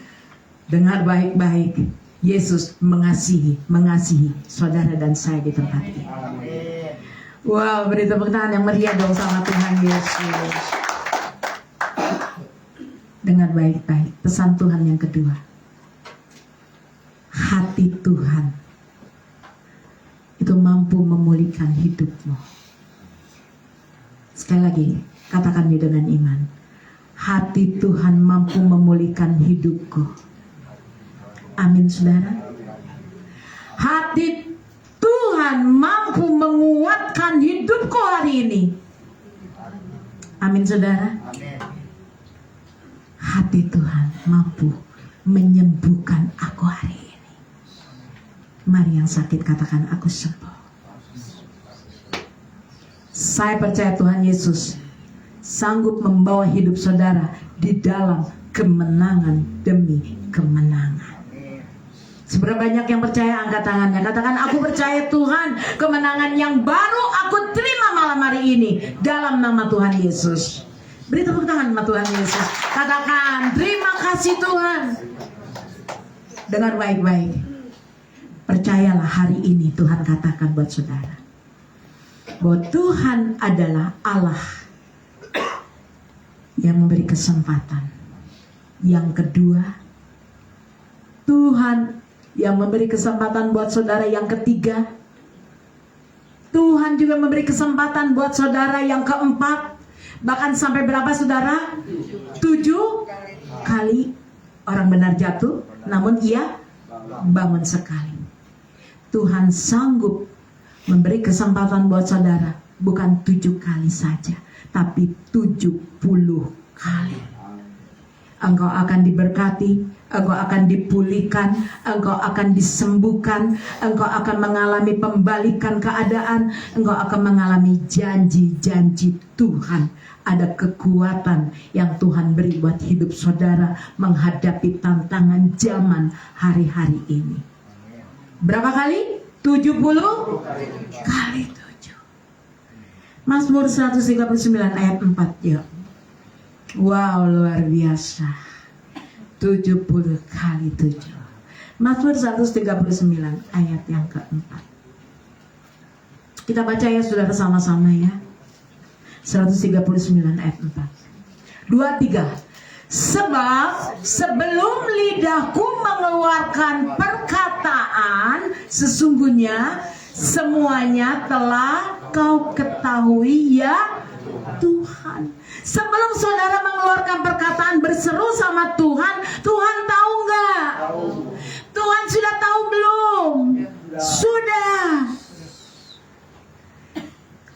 Dengar baik-baik. Yesus mengasihi saudara dan saya di tempat ini. Wow, beri tepuk tangan yang meriah dong sama Tuhan Yesus. Dengar baik-baik. Pesan Tuhan yang kedua. Hati Tuhan itu mampu memulihkan hidupmu. Sekali lagi, katakannya dengan iman. Hati Tuhan mampu memulihkan hidupku. Amin, saudara. Hati Tuhan mampu menguatkan hidupku hari ini. Amin, saudara. Hati Tuhan mampu menyembuhkan aku hari ini. Mari yang sakit katakan, aku sembuh. Saya percaya Tuhan Yesus sanggup membawa hidup saudara di dalam kemenangan demi kemenangan. Seberapa banyak yang percaya, angkat tangannya. Katakan, aku percaya Tuhan, kemenangan yang baru aku terima malam hari ini dalam nama Tuhan Yesus. Beri tepuk tangan sama Tuhan Yesus. Katakan, terima kasih Tuhan. Dengar baik-baik. Percayalah hari ini Tuhan katakan buat saudara, bahwa Tuhan adalah Allah yang memberi kesempatan. Yang kedua, Tuhan yang memberi kesempatan buat saudara. Yang ketiga, Tuhan juga memberi kesempatan buat saudara. Yang keempat, bahkan sampai berapa saudara? 7 kali orang benar jatuh, namun ia bangun sekali. Tuhan sanggup memberi kesempatan buat saudara, bukan 7 kali saja, tapi 70 kali. Engkau akan diberkati, engkau akan dipulihkan, engkau akan disembuhkan, engkau akan mengalami pembalikan keadaan, engkau akan mengalami janji-janji Tuhan. Ada kekuatan yang Tuhan beri buat hidup saudara menghadapi tantangan zaman hari-hari ini. Berapa kali? 70 kali 7. Mazmur 139 ayat 4 ya. Wow, luar biasa. 70 kali 7. Mazmur 139 ayat yang keempat. Kita baca ya saudara sama-sama ya. 139 ayat 4. 2, 3. Sebab sebelum lidahku mengeluarkan perkataan, sesungguhnya semuanya telah kau ketahui ya Tuhan. Sebelum saudara mengeluarkan perkataan berseru sama Tuhan, Tuhan tahu nggak? Tuhan sudah tahu belum? Sudah.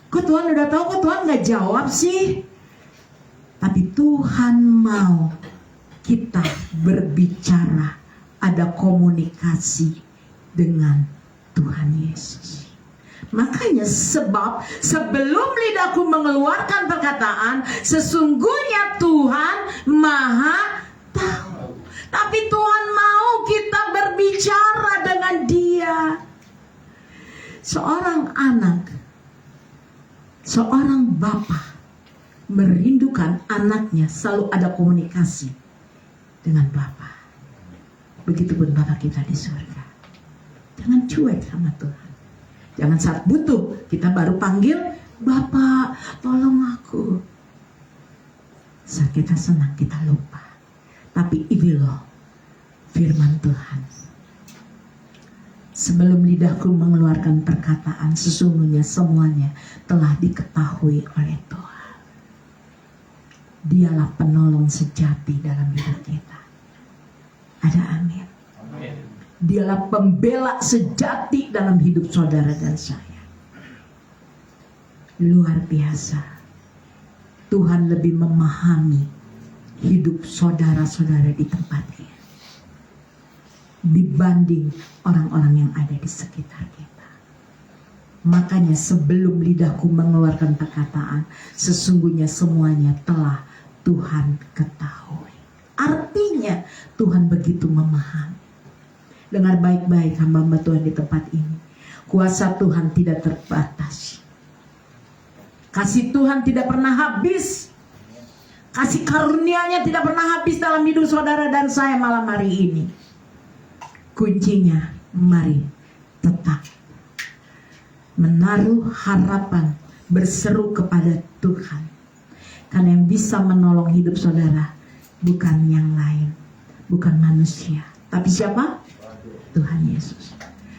Kok Tuhan udah tahu, kok Tuhan nggak jawab sih? Tapi Tuhan mau kita berbicara, ada komunikasi dengan Tuhan Yesus. Makanya sebab sebelum lidahku mengeluarkan perkataan, sesungguhnya Tuhan Maha tahu. Tapi Tuhan mau kita berbicara dengan Dia. Seorang anak, seorang bapak merindukan anaknya selalu ada komunikasi dengan Bapa. Begitupun Bapa kita di surga. Jangan cuek sama Tuhan. Jangan saat butuh kita baru panggil, Bapak tolong aku. Saat kita senang kita lupa. Tapi ini loh firman Tuhan. Sebelum lidahku mengeluarkan perkataan, sesungguhnya semuanya telah diketahui oleh Tuhan. Dialah penolong sejati dalam hidup kita. Ada amin. Dialah pembela sejati dalam hidup saudara dan saya. Luar biasa. Tuhan lebih memahami hidup saudara-saudara di tempat ini dibanding orang-orang yang ada di sekitar kita. Makanya sebelum lidahku mengeluarkan perkataan, sesungguhnya semuanya telah Tuhan ketahui. Artinya Tuhan begitu memahami. Dengar baik-baik hamba-hamba Tuhan di tempat ini. Kuasa Tuhan tidak terbatas. Kasih Tuhan tidak pernah habis. Kasih karunia-Nya tidak pernah habis dalam hidup saudara dan saya malam hari ini. Kuncinya, mari tetap menaruh harapan, berseru kepada Tuhan. Karena yang bisa menolong hidup saudara bukan yang lain, bukan manusia, tapi siapa? Tuhan Yesus.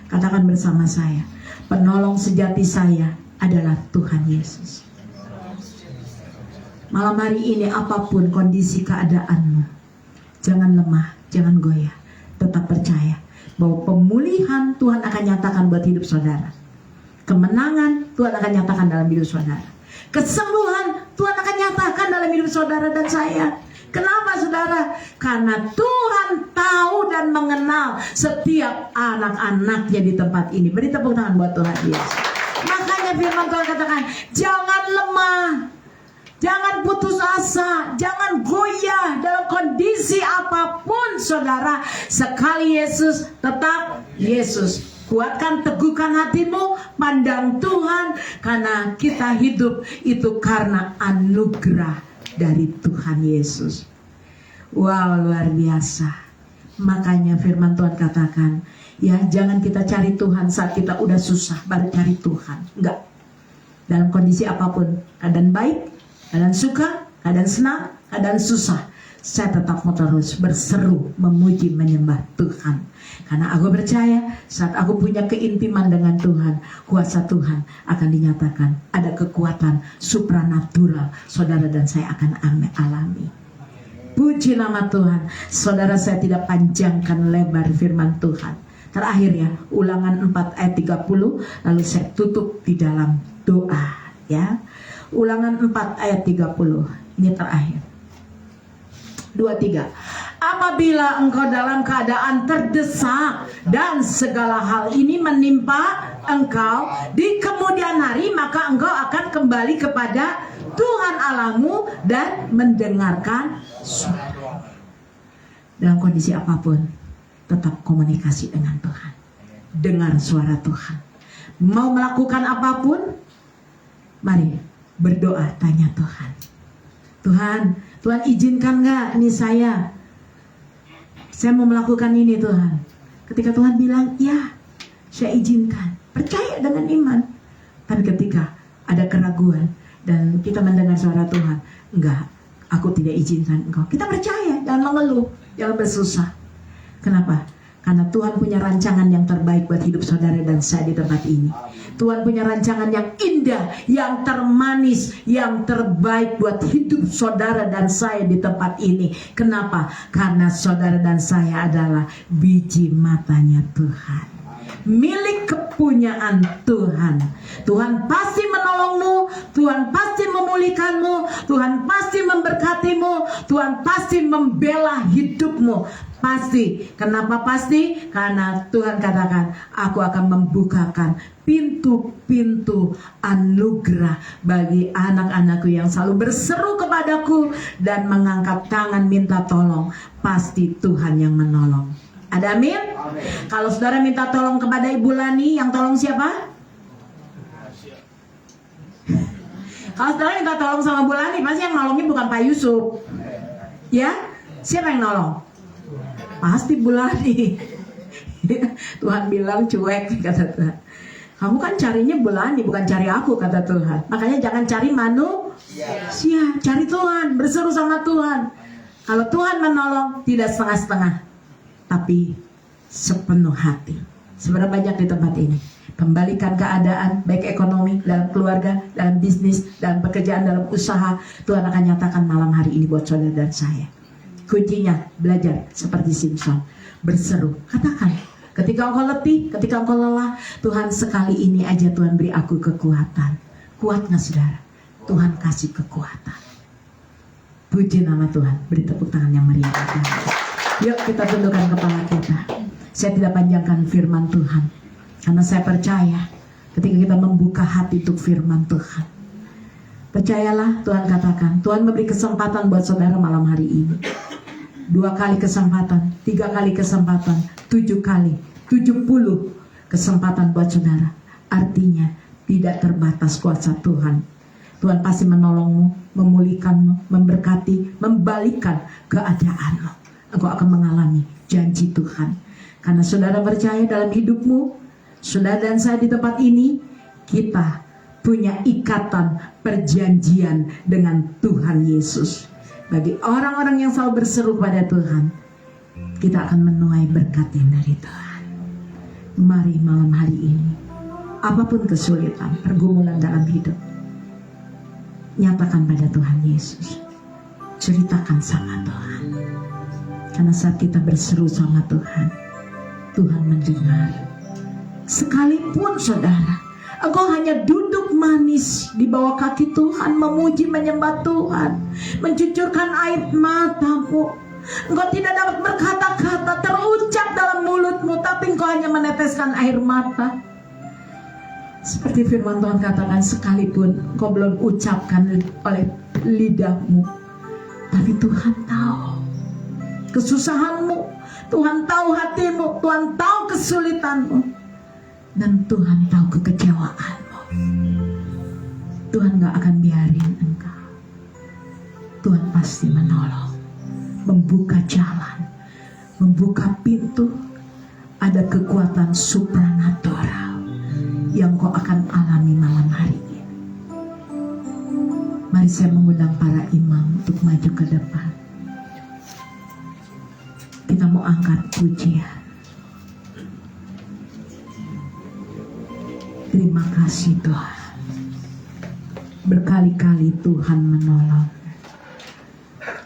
Katakan bersama saya, Penolong sejati saya adalah Tuhan Yesus. Malam hari ini apapun kondisi keadaanmu, jangan lemah, jangan goyah. Tetap percaya bahwa pemulihan Tuhan akan nyatakan buat hidup saudara. Kemenangan Tuhan akan nyatakan dalam hidup saudara. Kesembuhan Tuhan akan nyatakan dalam hidup saudara dan saya. Kenapa saudara? Karena Tuhan tahu dan mengenal setiap anak-anaknya di tempat ini. Beri tepuk tangan buat Tuhan Yesus. Makanya firman Tuhan katakan, jangan lemah, jangan putus asa, jangan goyah dalam kondisi apapun saudara. Sekali Yesus, tetap Yesus. Kuatkan, teguhkan hatimu, pandang Tuhan, karena kita hidup itu karena anugerah dari Tuhan Yesus. Wow, luar biasa. Makanya firman Tuhan katakan, ya jangan kita cari Tuhan saat kita udah susah baru cari Tuhan. Enggak. Dalam kondisi apapun, keadaan baik, keadaan suka, keadaan senang, keadaan susah, saya tetap mau terus berseru, memuji, menyembah Tuhan. Karena aku percaya saat aku punya keintiman dengan Tuhan, kuasa Tuhan akan dinyatakan. Ada kekuatan supranatural saudara dan saya akan alami. Puji nama Tuhan. Saudara, saya tidak panjangkan lebar firman Tuhan. Terakhir ya, Ulangan 4 ayat 30, lalu saya tutup di dalam doa ya. Ulangan 4 ayat 30. Ini terakhir. 2-3. Apabila engkau dalam keadaan terdesak dan segala hal ini menimpa engkau di kemudian hari, maka engkau akan kembali kepada Tuhan Allahmu dan mendengarkan suara. Dalam kondisi apapun, tetap komunikasi dengan Tuhan. Dengar suara Tuhan. Mau melakukan apapun, mari berdoa, tanya Tuhan. Tuhan izinkan gak ini saya mau melakukan ini Tuhan. Ketika Tuhan bilang ya, saya izinkan, percaya dengan iman. Tapi ketika ada keraguan dan kita mendengar suara Tuhan, enggak, aku tidak izinkan engkau. Kita percaya, jangan mengeluh, jangan bersusah. Kenapa? Karena Tuhan punya rancangan yang terbaik buat hidup saudara dan saya di tempat ini. Tuhan punya rancangan yang indah, yang termanis, yang terbaik buat hidup saudara dan saya di tempat ini. Kenapa? Karena saudara dan saya adalah biji matanya Tuhan, milik kepunyaan Tuhan. Tuhan pasti menolongmu, Tuhan pasti memulihkanmu, Tuhan pasti memberkatimu, Tuhan pasti membela hidupmu. Pasti. Kenapa pasti? Karena Tuhan katakan, aku akan membukakan pintu-pintu anugerah bagi anak-anakku yang selalu berseru kepadaku dan mengangkat tangan minta tolong. Pasti Tuhan yang menolong. Ada amin? Kalau saudara minta tolong kepada Ibu Lani, yang tolong siapa? Kalau saudara minta tolong sama Bu Lani, pasti yang nolongnya bukan Pak Yusuf. Ya? Siapa yang nolong? Pasti Bu Lani. Tuhan bilang cuek, kata Tuhan. Kamu kan carinya Bu Lani, bukan cari aku, kata Tuhan. Makanya jangan cari manusia, cari Tuhan, berseru sama Tuhan. Kalau Tuhan menolong, tidak setengah-setengah, tapi sepenuh hati. Seberapa banyak di tempat ini kembalikan keadaan, baik ekonomi, dalam keluarga, dalam bisnis, dalam pekerjaan, dalam usaha. Tuhan akan nyatakan malam hari ini buat saudara dan saya. Kuncinya belajar seperti Simpson, berseru, katakan. Ketika engkau letih, ketika engkau lelah, Tuhan sekali ini aja Tuhan beri aku kekuatan. Kuat gak saudara? Tuhan kasih kekuatan. Puji nama Tuhan. Beri tepuk tangan yang meriah. Yuk kita tundukkan kepala kita. Saya tidak panjangkan firman Tuhan, karena saya percaya ketika kita membuka hati untuk firman Tuhan, percayalah Tuhan katakan, Tuhan memberi kesempatan buat saudara malam hari ini. 2 kali kesempatan, 3 kali kesempatan, 7 kali, 70 kesempatan buat saudara. Artinya tidak terbatas kuasa Tuhan. Tuhan pasti menolongmu, memulihkanmu, memberkati, membalikkan keadaanmu. Engkau akan mengalami janji Tuhan. Karena saudara percaya dalam hidupmu, saudara dan saya di tempat ini, kita punya ikatan perjanjian dengan Tuhan Yesus. Bagi orang-orang yang selalu berseru pada Tuhan, kita akan menuai berkat dari Tuhan. Mari malam hari ini apapun kesulitan, pergumulan dalam hidup, nyatakan pada Tuhan Yesus. Ceritakan sama Tuhan. Karena saat kita berseru sama Tuhan, Tuhan mendengar. Sekalipun saudara, engkau hanya duduk manis di bawah kaki Tuhan, memuji menyembah Tuhan, mencucurkan air matamu, engkau tidak dapat berkata-kata terucap dalam mulutmu, tapi engkau hanya meneteskan air mata. Seperti firman Tuhan katakan, sekalipun engkau belum ucapkan oleh lidahmu, tapi Tuhan tahu kesusahanmu, Tuhan tahu hatimu, Tuhan tahu kesulitanmu, dan Tuhan tahu kekecewaanmu. Tuhan gak akan biarin engkau. Tuhan pasti menolong, membuka jalan, membuka pintu. Ada kekuatan supranatural yang kau akan alami malam hari ini. Mari saya mengundang para imam untuk maju ke depan. Kita mau angkat pujian. Terima kasih Tuhan. Berkali-kali Tuhan menolong.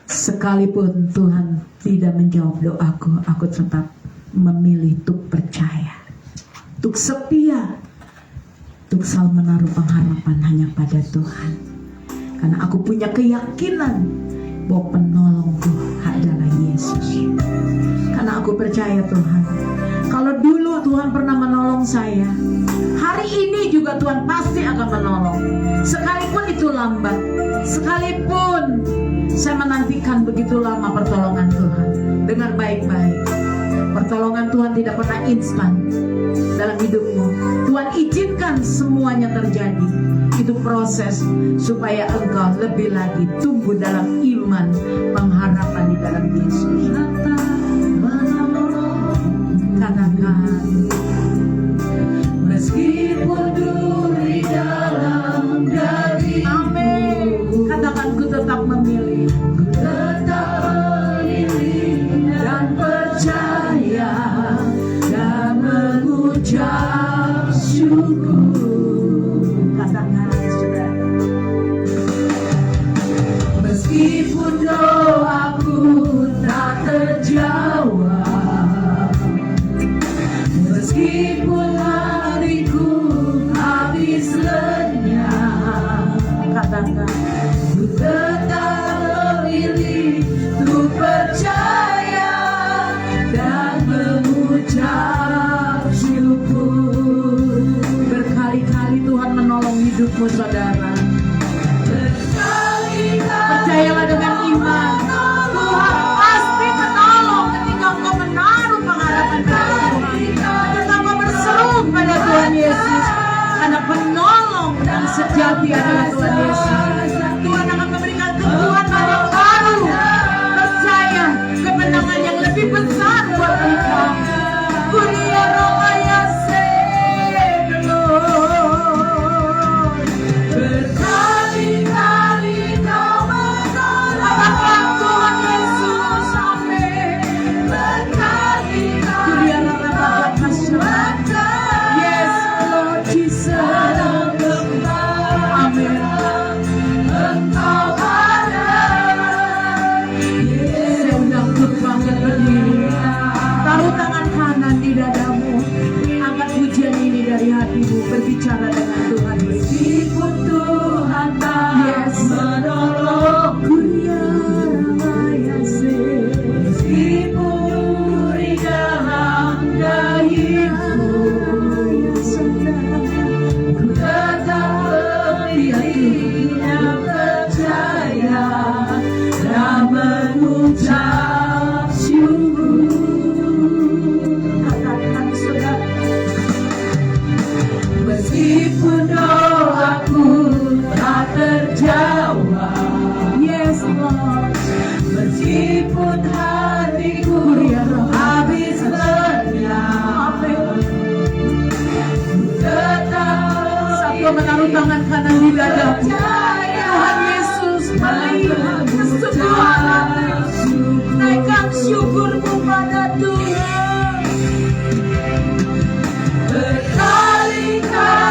Sekalipun Tuhan tidak menjawab doaku, aku tetap memilih untuk percaya, untuk setia, untuk selalu menaruh pengharapan hanya pada Tuhan. Karena aku punya keyakinan bahwa penolongku adalah Yesus. Karena aku percaya Tuhan, kalau dulu Tuhan pernah menolong saya, hari ini juga Tuhan pasti akan menolong. Sekalipun itu lambat, sekalipun saya menantikan begitu lama pertolongan Tuhan. Dengar baik-baik, pertolongan Tuhan tidak pernah instan dalam hidupmu. Tuhan izinkan semuanya terjadi. Itu proses supaya engkau lebih lagi tumbuh dalam iman, pengharapan di dalam Yesus. Katakan, meskipun duri dalam dagingku, amin. Katakan, ku tetap memilih, ku tetap memilih dan percaya dan mengucap syukur. Katakan, saudara, meskipun doaku tak terjawab, meskipun hariku habis lenyap, katakan, ku tetap memilih untuk percaya dan mengucap syukur. Berkali-kali Tuhan menolong hidupmu, saudara. Percayalah dengan iman, Tuhan pasti menolong ketika engkau menaruh pengharapan pada Tuhan, ketika engkau berseru pada Tuhan Yesus. Karena penolong dan sejati adalah Tuhan Yesus. Tuhan akan memberikan kekuatan yang baru. Percaya kemenangan yang lebih besar buat engkau. Kuria Romaya berkali-kali kau menolong Tuhan Yesus, amin. Berkali-kali yes, Lord Jesus, amin. Engkau ada. Saya undang untuk bangkit berdiri. Taruh tangan kanan di dadamu. Angkat pujian ini dari hatimu. Berbicara dengan Tuhan. Meskipun Tuhan tak menolong, kuria ramayase. Meskipun di dalam dagingku, ku tetap memilih dan percaya dan mengucap syukur. Katakan, saudara, meskipun doaku tak terjawab, yes Lord, meskipun hatiku habis lenyap, tetap satu menaruh tangan kanan di dadamu. Tuhan Yesus melihat kesembuhanmu. Naikkan syukurmu pada Tuhan. Berkali-kali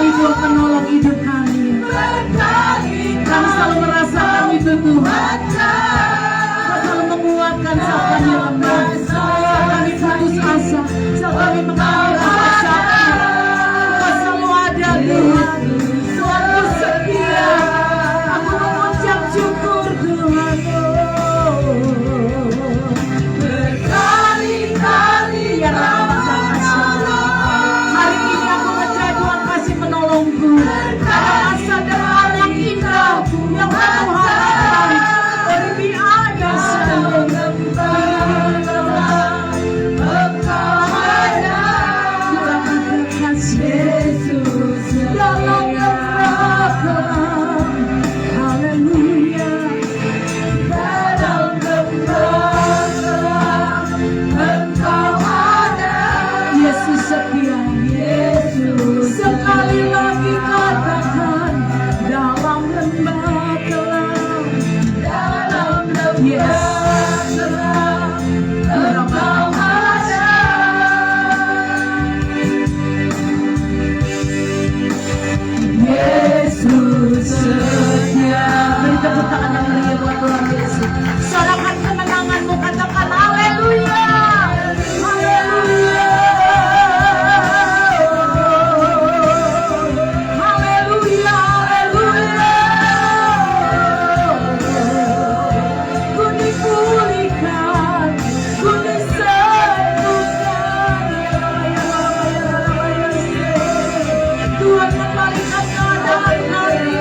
sekali Tuhan menolong hidup kami. Kami selalu merasakan itu Tuhan. Kau selalu menguatkan saat kami lemah, saat kami putus asa, saat kami mengalami rasa sakit. Kau selalu ada Tuhan, selalu setia. Aku mengucap syukur Tuhan. Berkali-kali ya hari ini aku percaya Tuhan kasih menolongku. Ada masa depan yang indah yang penuh harapan. Lebih ada Yesus dalam gembala. Haleluya. Dalam gembala Engkau ada. Yesus setia. Yesus sekali lagi katakan dalam lembah gelap. Dalam lembah gelap Engkau ada. Yesus setia. Beri tepuk tangan yang meriah buat Tuhan Yesus. Sorakan kemenanganmu, katakan haleluya. Haleluya. Haleluya. Haleluya. Ku dipulihkan, ku disembuhkan. Tuhan membalikan keadaan kami.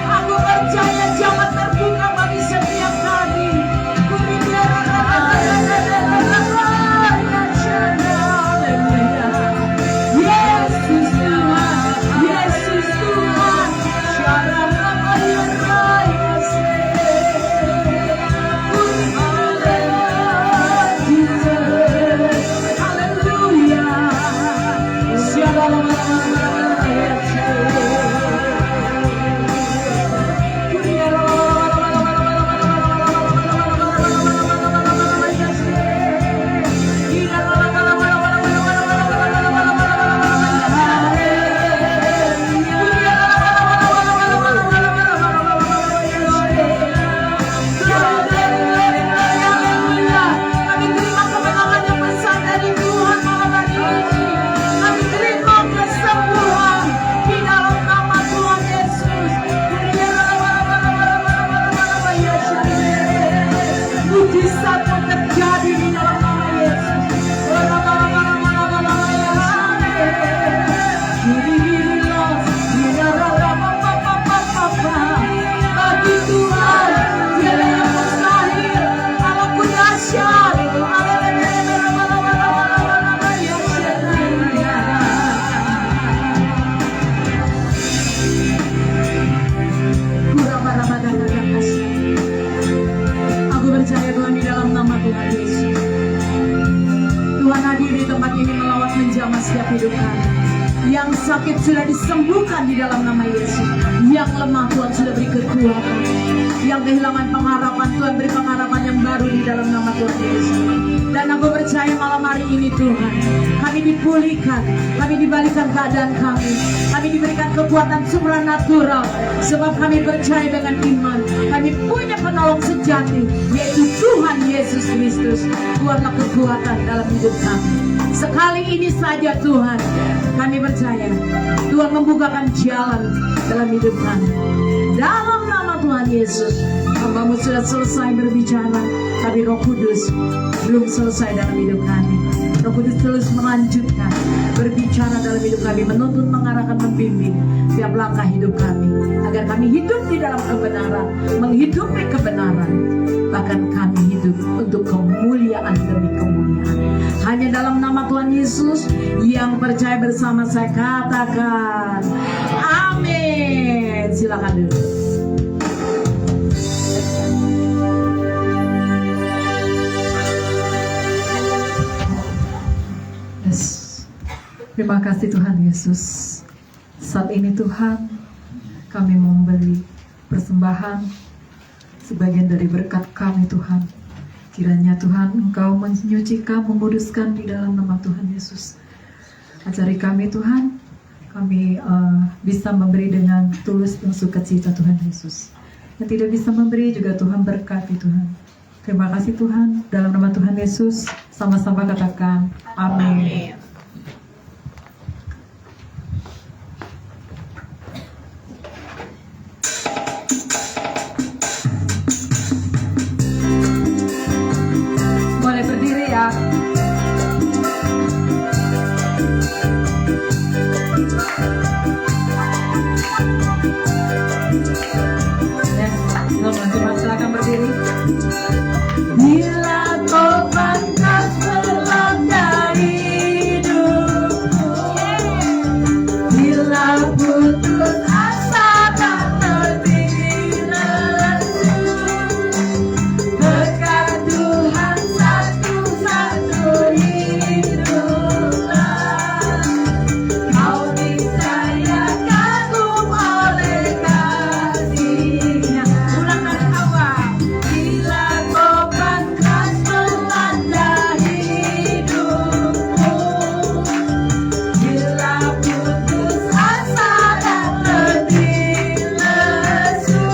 Aku percaya jalan terbuka bagi setiap kami. Yesus Tuhan, Yesus Tuhan. Kami terima kemenangan yang besar dari Tuhan malam hari ini. Kami terima kesembuhan di dalam nama Tuhan Yesus. Mujizat yang terjadi di dalam nama Yesus. Bagi Tuhan tiada yang mustahil. Allahku dahsyat. Aku percaya Tuhan di dalam nama Tuhan Yesus. Tuhan hadir di tempat ini melawat menjamah setiap hidup kami. Yang sakit sudah disembuhkan di dalam nama Yesus. Yang lemah Tuhan sudah beri kekuatan. Yang kehilangan pengharapan Tuhan beri pengharapan yang baru di dalam nama Tuhan Yesus. Dan aku percaya malam hari ini Tuhan, kami dipulihkan, kami dibalikan keadaan kami, kami diberikan kekuatan supranatural. Sebab kami percaya dengan iman, kami punya penolong sejati, yaitu Tuhan Yesus Kristus. Tuhanlah kekuatan dalam hidup kami. Sekali ini saja Tuhan, kami percaya Tuhan membukakan jalan dalam hidup kami. Dalam nama Tuhan Yesus, hamba-Mu sudah selesai berbicara, tapi Roh Kudus belum selesai dalam hidup kami. Roh Kudus terus melanjutkan berbicara dalam hidup kami, menuntun, mengarahkan, membimbing tiap langkah hidup kami, agar kami hidup di dalam kebenaran, menghidupi kebenaran, bahkan kami hidup untuk kemuliaan demi kemuliaan. Hanya dalam nama Tuhan Yesus yang percaya bersama saya katakan amin. Silakan dulu. Terima kasih Tuhan Yesus. Saat ini Tuhan, kami memberi persembahan sebagian dari berkat kami Tuhan. Kiranya Tuhan Engkau menyucikan, menguduskan di dalam nama Tuhan Yesus. Ajari kami Tuhan, kami bisa memberi dengan tulus dan sukacita Tuhan Yesus. Yang tidak bisa memberi juga Tuhan berkati Tuhan. Terima kasih Tuhan, dalam nama Tuhan Yesus, sama-sama katakan amin. Boleh berdiri ya. Silakan berdiri. Bila kau pantas melanda hidupku, bila putus asa dan letih lesu, berkat Tuhan satu-satu hiduplah. Kau niscaya kagum oleh kasih-Nya. Ulang dari awal. Bila kau pantas melanda hidupku, bila putus asa dan letih lesu,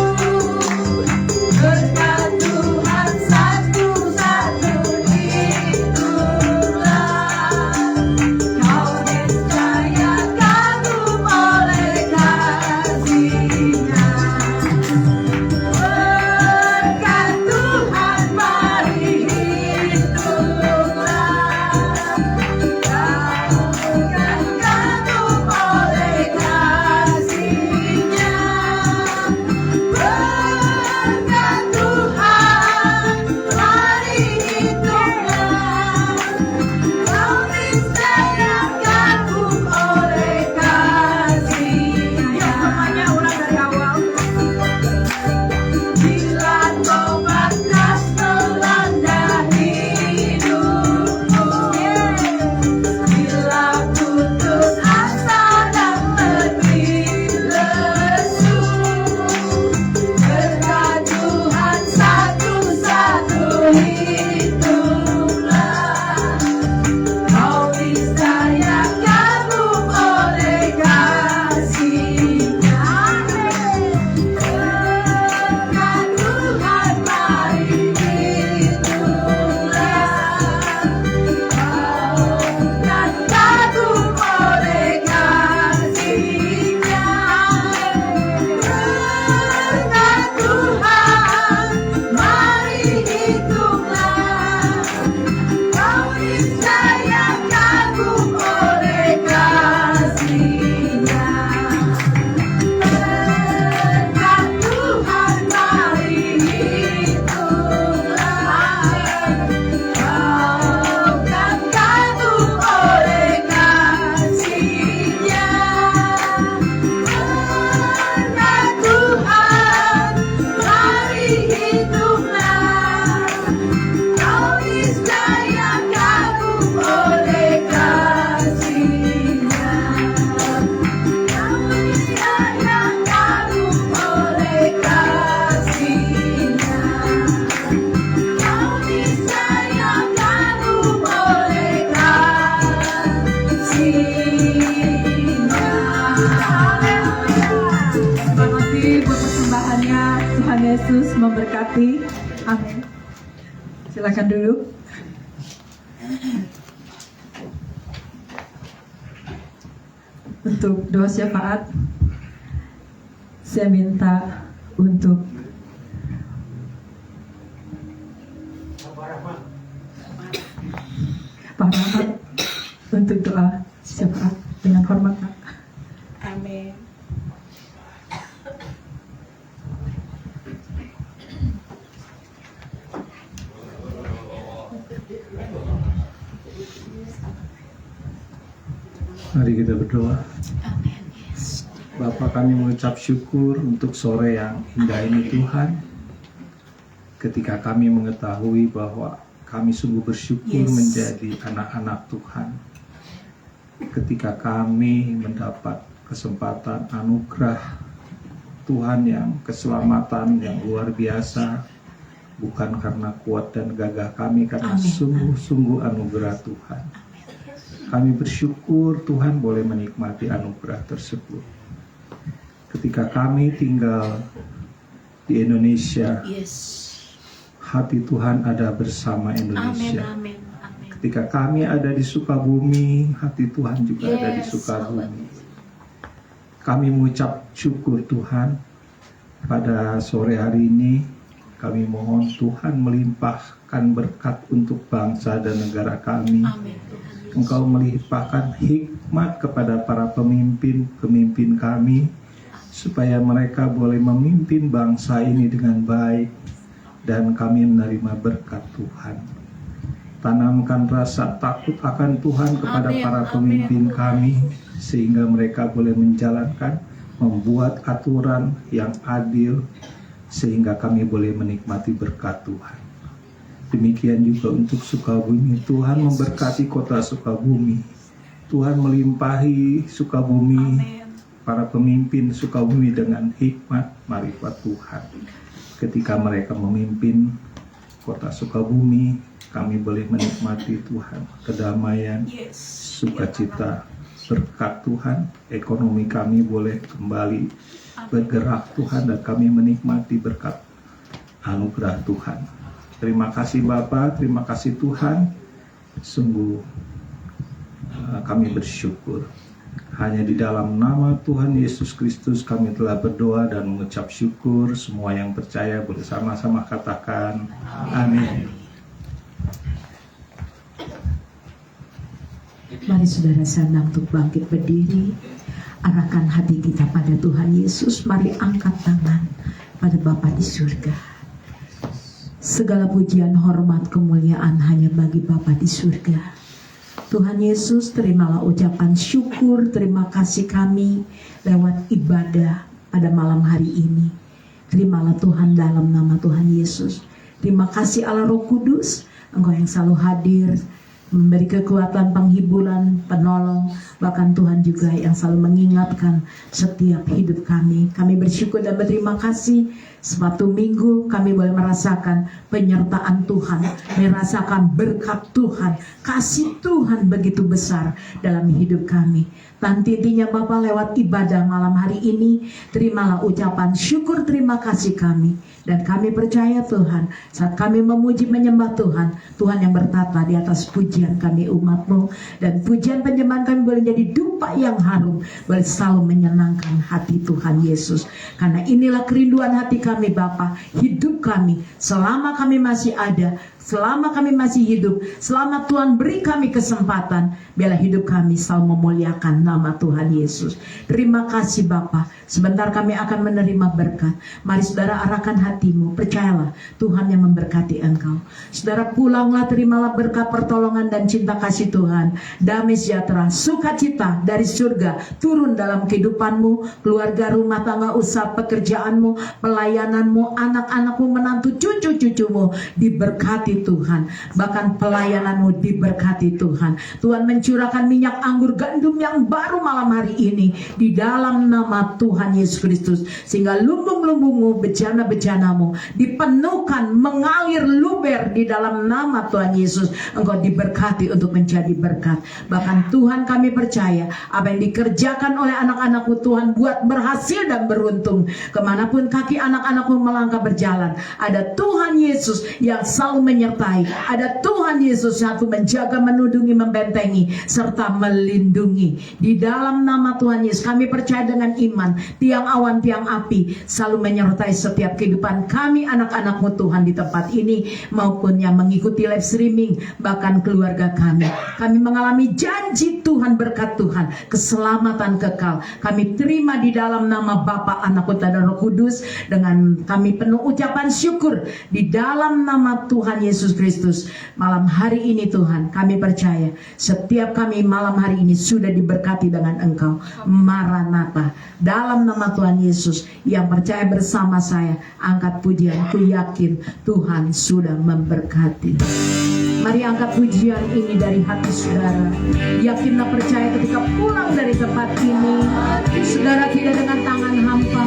berkat Tuhan satu-satu hiduplah. Kau niscaya kagum oleh kasih-Nya. Berkat Tuhan mari hiduplah. Kau kan kagum oleh kasih-Nya. Berkat Tuhan mari hiduplah. Kau niscaya kagum oleh kasih-Nya. Semuanya ulang dari awal. Bila kau pantas melanda hidupku, bila putus asa dan letih lesu, berkat Tuhan satu-satu hiduplah. Kau niscaya kagum oleh kasih-Nya. Berkat Tuhan mari hiduplah. Kau kan kagum oleh kasih-Nya. Berkat Tuhan mari hiduplah. Kau niscaya kagum oleh kasih-Nya. Berkat Tuhan mari hiduplah. Kau kan kagum oleh kasih-Nya. Berkat Tuhan mari hiduplah. Kau niscaya kagum oleh kasih-Nya. Kau niscaya kagum oleh kasih-Nya. Kau niscaya kagum oleh kasih-Nya. Terima kasih buat persembahannya. Tuhan Yesus memberkati. Amin. Silakan duduk. Untuk doa syafaat, saya minta untuk Pak Rahmat untuk doa syafaat dengan hormat Pak. Amin. Mari kita berdoa. Bapa, kami mengucap syukur untuk sore yang indah ini Tuhan. Ketika kami mengetahui bahwa kami sungguh bersyukur menjadi anak-anak Tuhan. Ketika kami mendapat kesempatan anugerah Tuhan yang keselamatan yang luar biasa, bukan karena kuat dan gagah kami, karena Amin. sungguh-sungguh anugerah Tuhan. Kami bersyukur Tuhan boleh menikmati anugerah tersebut. Ketika kami tinggal di Indonesia, hati Tuhan ada bersama Indonesia. Ketika kami ada di Sukabumi, hati Tuhan juga ada di Sukabumi. Kami mengucap syukur Tuhan. Pada sore hari ini kami mohon Tuhan melimpahkan berkat untuk bangsa dan negara kami. Engkau melimpahkan hikmat kepada para pemimpin kami, supaya mereka boleh memimpin bangsa ini dengan baik, dan kami menerima berkat Tuhan. Tanamkan rasa takut akan Tuhan kepada para pemimpin kami, sehingga mereka boleh menjalankan, membuat aturan yang adil, sehingga kami boleh menikmati berkat Tuhan. Demikian juga untuk Sukabumi, Tuhan memberkati kota Sukabumi. Tuhan melimpahi Sukabumi, para pemimpin Sukabumi dengan hikmat marifat Tuhan. Ketika mereka memimpin kota Sukabumi, kami boleh menikmati Tuhan, kedamaian, sukacita, berkat Tuhan. Ekonomi kami boleh kembali bergerak Tuhan, dan kami menikmati berkat anugerah Tuhan. Terima kasih Bapa, terima kasih Tuhan. Sungguh kami bersyukur. Hanya di dalam nama Tuhan Yesus Kristus kami telah berdoa dan mengucap syukur. Semua yang percaya boleh sama-sama katakan amin. Mari saudara senang untuk bangkit berdiri. Arahkan hati kita pada Tuhan Yesus. Mari angkat tangan pada Bapa di surga. Segala pujian, hormat, kemuliaan hanya bagi Bapa di surga. Tuhan Yesus, terimalah ucapan syukur, terima kasih kami lewat ibadah pada malam hari ini. Terimalah Tuhan dalam nama Tuhan Yesus. Terima kasih Allah Roh Kudus, Engkau yang selalu hadir, memberi kekuatan, penghiburan, penolong, bahkan Tuhan juga yang selalu mengingatkan setiap hidup kami. Kami bersyukur dan berterima kasih. Suatu minggu kami boleh merasakan penyertaan Tuhan, merasakan berkat Tuhan, kasih Tuhan begitu besar dalam hidup kami. Tantinya Bapa, lewat ibadah malam hari ini, terimalah ucapan syukur terima kasih kami. Dan kami percaya Tuhan, saat kami memuji menyembah Tuhan, Tuhan yang bertata di atas pujian kami umat-Mu. Dan pujian penyembahan kami boleh jadi dupa yang harum, boleh selalu menyenangkan hati Tuhan Yesus. Karena inilah kerinduan hati kami Bapa, hidup kami selama kami masih ada, selama kami masih hidup, selama Tuhan beri kami kesempatan, biarlah hidup kami selalu memuliakan nama Tuhan Yesus. Terima kasih Bapa. Sebentar kami akan menerima berkat. Mari saudara arahkan hatimu, percayalah Tuhan yang memberkati engkau. Saudara pulanglah, terimalah berkat pertolongan dan cinta kasih Tuhan. Damai sejahtera, sukacita dari surga turun dalam kehidupanmu, keluarga, rumah tangga, usaha, pekerjaanmu, pelayananmu, anak-anakmu, menantu, cucu-cucumu diberkati Tuhan. Bahkan pelayananmu diberkati Tuhan. Tuhan mencurahkan minyak anggur gandum yang baru malam hari ini di dalam nama Tuhan Yesus Kristus, sehingga lumbung-lumbungmu, bejana-bejanamu dipenuhkan, mengalir luber di dalam nama Tuhan Yesus. Engkau diberkati untuk menjadi berkat. Bahkan Tuhan, kami percaya apa yang dikerjakan oleh anak-anakmu Tuhan buat berhasil dan beruntung. Kemanapun kaki anak-anakmu melangkah berjalan, ada Tuhan Yesus yang selalu menyertai. Ada Tuhan Yesus satu menjaga, menudungi, membentengi, serta melindungi. Di dalam nama Tuhan Yesus kami percaya dengan iman, tiang awan, tiang api selalu menyertai setiap kehidupan kami, anak-anakmu Tuhan di tempat ini, maupun yang mengikuti live streaming, bahkan keluarga kami. Kami mengalami janji Tuhan, berkat Tuhan, keselamatan kekal. Kami terima di dalam nama Bapa, Anak, dan Roh Kudus. Dengan kami penuh ucapan syukur di dalam nama Tuhan Yesus Kristus. Malam hari ini Tuhan, kami percaya setiap kami malam hari ini sudah diberkati dengan Engkau. Maranatha. Dalam nama Tuhan Yesus, yang percaya bersama saya, angkat pujian. Ku yakin Tuhan sudah memberkati. Mari angkat pujian ini dari hati saudara. Yakinlah, percaya ketika pulang dari tempat ini, saudara tidak dengan tangan hampa.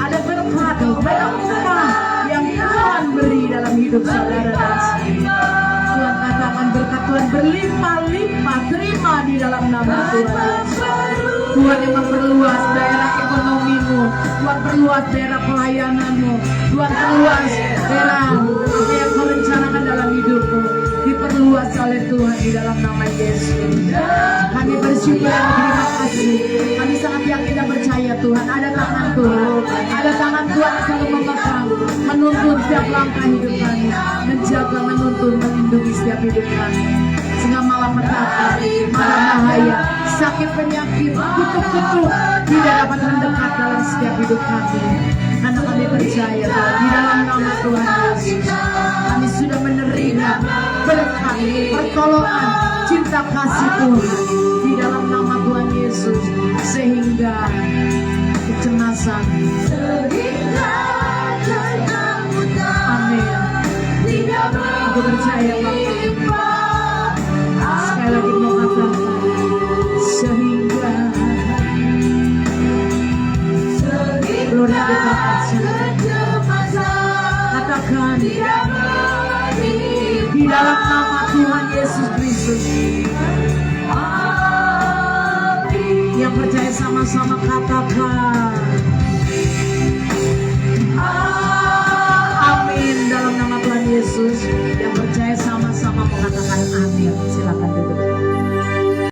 Ada berkat, ada rumah yang Tuhan Tuhan beri dalam hidup saudara dan saya. Tuhan katakan berkat Tuhan berlimpah-limpah, terima di dalam nama Tuhan. Tuhan yang memperluas daerah ekonomimu, Tuhan perluas daerah pelayananmu, Tuhan perluas daerah yang kau rencanakan dalam hidupmu, diperluas oleh Tuhan di dalam nama Yesus. Kami bersyukur dan terima kasih. Kami sangat yakin dan percaya Tuhan, ada tangan Tuhan, ada tangan Tuhan yang selalu memegang, menuntun setiap langkah hidup kami, menjaga, menuntun, melindungi setiap hidup kami. Sehingga malam petaka, malam bahaya, sakit penyakit, kutuk-kutuk tidak dapat mendekat dalam setiap hidup kami. Karena kami percaya Tuhan, di dalam nama Tuhan Yesus, kami sudah menerima berkat, pertolongan, cinta kasih Tuhan di dalam nama Tuhan Yesus, sehingga kecemasan, amin. Aku percaya Bapak. Sekali lagi mau katakan, sehingga Lord katakan di dalam nama Tuhan Yesus Kristus. Yang percaya sama-sama katakan amin dalam nama Tuhan Yesus. Yang percaya